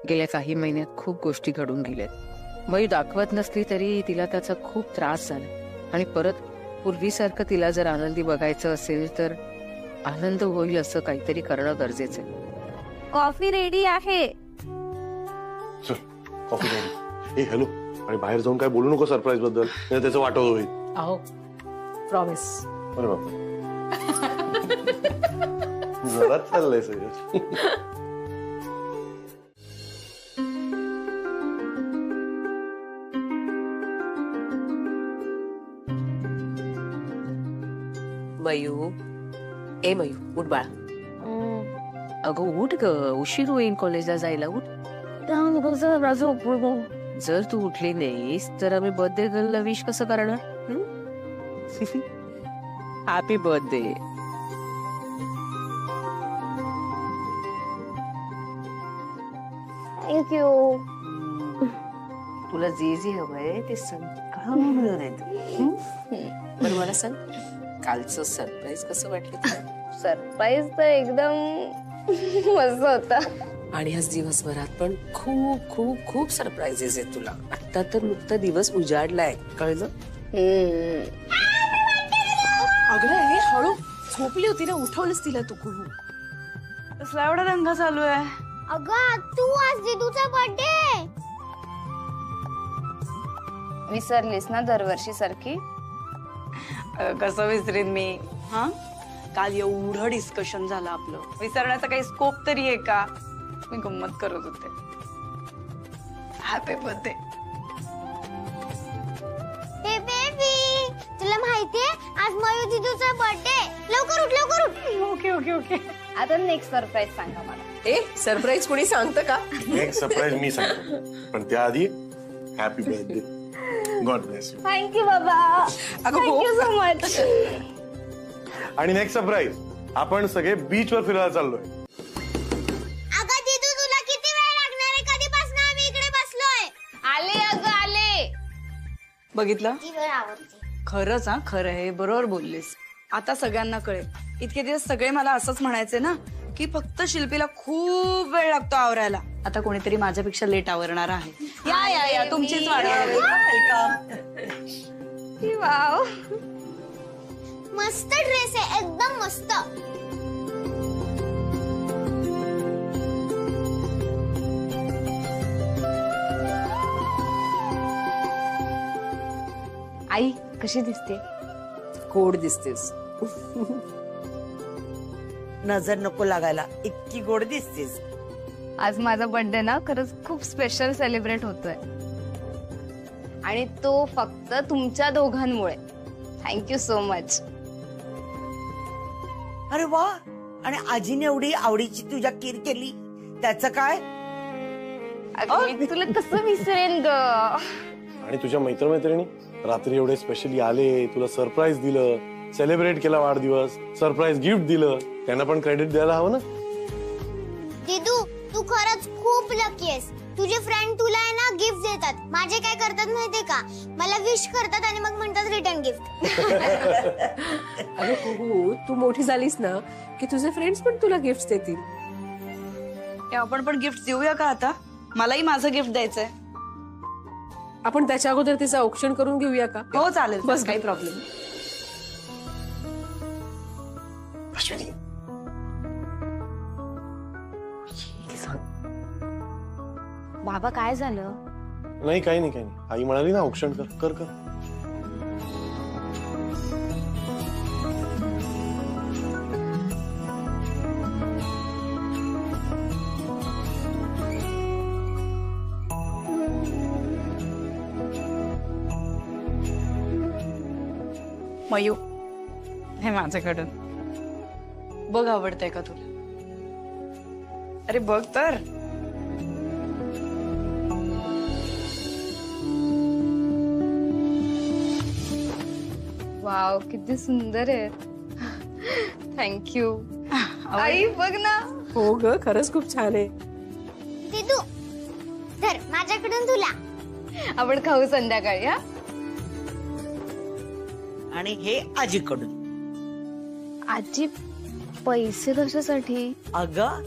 गेल्या काही महिन्यात खूप गोष्टी घडून गेल्यात. मयू दाखवत नसली तरी तिला त्याचा खूप त्रास झाला. आणि परत पूर्वीसारखं तिला जर आनंदी बघायचं असेल तर आनंद होईल असं काहीतरी करणं गरजेचं आहे. कॉफी रेडी आहे. चल कॉफी रेडी. ए हॅलो, आणि बाहेर जाऊन काय बोलू नको सरप्राईज बद्दल, नाही त्याचं वाटव होईल. अहो प्रॉमिस. अरे बापरे, जरा चाललंय सगळं. मयू, ए मयू, उठ बाळा. अगं उठ ग, उशीर होईल कॉलेजला जायला. उठ. जर तू उठली नाहीस तर आम्ही बर्थडे गर्लला विश कसं करणार? Happy birthday. थँक्यू. तुला जे जे हवंय ते सगळं मिळून येतं. बरं मला सांग, कालचं सरप्राईज कसं वाटलं? सरप्राईज तर एकदम मस्त होता. आणि आज दिवसभरात पण खूप खूप खूप सरप्राईजेस आहेत तुला. आता तर नुकता दिवस उजाडलाय, कळलं? अगं हे हळू झोपली होती ना, उठवलंच तिला तू. कसला एवढा दंगा चालू आहे? अगं तू आज जितूचा बर्थडे विसरलीस ना दरवर्षी सारखी? कसं विसरीन मी? हा, काल एवढं डिस्कशन झालं आपलं, विसरण्याचा काही स्कोप तरी आहे का? मी गंमत करत होते. Happy birthday. हे बेबी, तुला माहितीये आज मयू दीदूचा बर्थडे. लवकर उठ, लवकर उठ. Okay okay okay. आता नेक्स्ट सरप्राईज सांगा मला. सरप्राईज कोणी सांगतं का? एक सरप्राईज मी सांगतो, पण त्याआधी happy birthday. God bless you. Thank you बाबा. Thank you so much. आणि नेक्स्ट सरप्राईज, आपण सगळे बीच वर फिरायला चाललोय. अगं दीदू, तुला किती वेळ लागणार आहे? कधीपासून आम्ही इकडे बसलोय. आले अगं आले. बघितलं, ती वेळ आवडते. खरंच हा, खरं आहे, बरोबर बोललीस. आता सगळ्यांना कळेल. इतके दिवस सगळे मला असंच म्हणायचे ना की फक्त शिल्पीला खूप वेळ लागतो आवरायला. आता कोणीतरी माझ्यापेक्षा लेट आवरणार आहे. या या या, तुमचीच वाट. वाव, मस्त ड्रेस आहे, एकदम मस्त. आई कशी दिसते? गोड दिसतेस. नजर नको लागायला, इतकी गोड दिसतेस. आज माझा बर्थडे ना खरंच खूप स्पेशल सेलिब्रेट होतोय, आणि तो फक्त तुमच्या दोघांमुळे. Thank you so much. अरे वा, आणि आजीने एवढी आवडीची तुझ्या खीर केली, त्याचं काय? मी तुला कसं विसरेन ग. आणि तुझ्या मित्रमैत्रिणी रात्री एवढे स्पेशली आले, तुला सरप्राईज दिलं, सेलिब्रेट केला वाढदिवस, सरप्राईज गिफ्ट दिलं, त्यांना पण क्रेडिट द्यायला हवं ना. दीदू, तू खरंच खूप लकी आहेस. तुझे फ्रेंड तुला आहे ना गिफ्ट देतात. माझे काय करतात माहितीये का? मला विश करतात आणि मग म्हणतात रिटर्न गिफ्ट. अरे कुहू, तू मोठी झालीस ना की तुझे फ्रेंड्स पण तुला गिफ्ट देतील. आपण पण गिफ्ट देऊया का आता? मलाही माझं गिफ्ट द्यायचंय. आपण त्याच्या अगोदर तिचं औक्षण करून घेऊया का? हो चालेल, बस काही प्रॉब्लेम. अश्विनी, बाबा काय झालं? नाही काही नाही, काही नाही. आई म्हणाली ना औक्षण कर कर कर. मयू, हे माझ्याकडून बघ, आवडतंय का तुला? अरे बघ तर. वाव, किती सुंदर आहे. थँक्यू. आई बघ ना. हो ग, खरंच खूप छान आहे. दीदू, धर, माझ्याकडून तुला. आपण खाऊ संध्याकाळी. हा, आणि हे आजीकडून. आजी पैसे कशासाठी? अगं,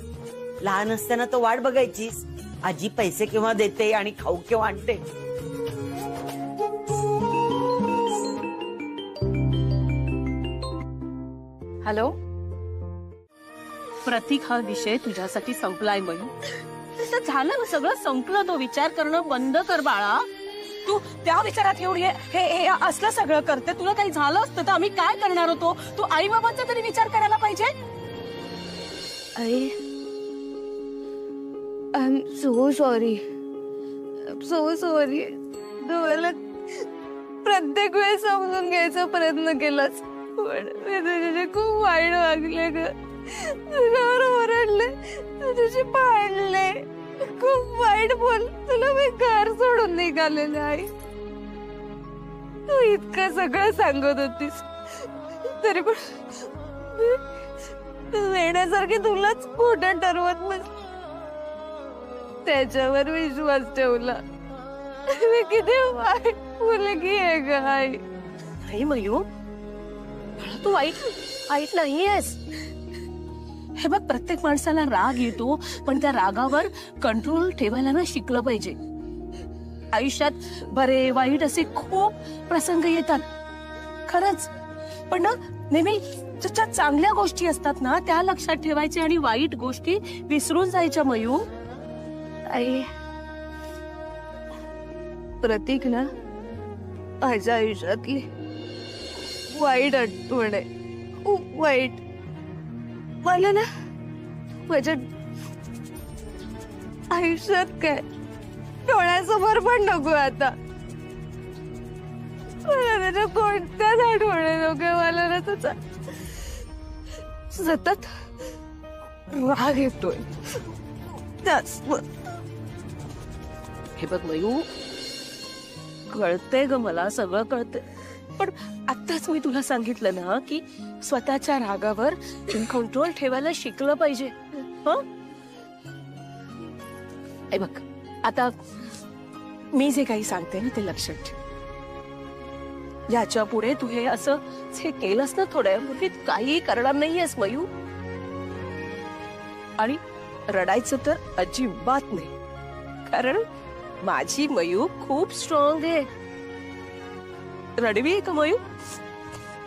लहान असताना तो वाट बघायचीस, आजी पैसे केव्हा देते आणि खाऊ केव्हा आणते. हॅलो प्रतीक, हा विषय तुझ्यासाठी संपलाय. मयू, तसं झालं ना, सगळं संपलं. तो विचार करणं बंद कर बाळा. तू त्या विचारात एवढी हे असलं सगळं करते. तुला काही झालं असतं तर आम्ही काय करणार होतो? तू आई बाबांचा तरी विचार करायला पाहिजे. आई, I am so sorry. So sorry. तुम्हाला प्रत्येक वेळेस समजून घ्यायचा प्रयत्न केलाच, पण मी तुझ्याशी खूप वाईट वागले ग. तुझ्यावर ओरडले, तुझ्याशी भांडले, खूप वाईट बोल. तुला मी घर सोडून निघालेले. आई, तू इतकं सगळं सांगत होतीस तरी पण वेण्यासारखी तुलाच खोटं ठरवत मग त्याच्यावर विश्वास ठेवला. मी किती वाईट मुलगी आहे ग आई. नाही मयू, तू वाईट नाहीयेस. हे बघ, प्रत्येक माणसाला राग येतो, पण त्या रागावर कंट्रोल ठेवायला ना शिकलं पाहिजे. आयुष्यात बरे वाईट असे खूप प्रसंग येतात खरंच, पण ना नेहमी ज्या चांगल्या गोष्टी असतात ना त्या लक्षात ठेवायच्या आणि वाईट गोष्टी विसरून जायच्या. मयू, आई, प्रतीक ना माझ्या आयुष्यातली वाईट आठवण आहे, खूप वाईट. मला ना माझ्या आयुष्यात काय डोळ्यासमोर पण नको आता. मला त्याच्या कोणत्याच आठवणी नको. मला ना त्याचा सतत राग येतोय. हे बघ मयू, कळतंय ग मला, सगळं कळतंय, पण आत्ताच मी तुला सांगितलं ना की स्वतःच्या रागावर कंट्रोल ठेवायला शिकलं पाहिजे. हं? हे बघ, आता मी जे काही सांगते ना ते लक्षात ठेव. याच्या पुढे तू हे असं हे केलंस ना थोड्या म्हणजे काही करणार नाहीयेस मयू. आणि रडायचं तर अजिबात नाही, कारण माझी मयू खूप स्ट्रॉंग आहे. रडवी आहे का मयू?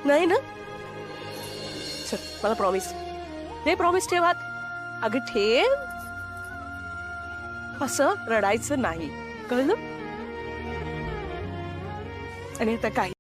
नाही ना? चल, मला प्रॉमिस नाही, प्रॉमिस ठेवात. अगं ठेव, असं रडायचं नाही, कळलं? आणि आता काही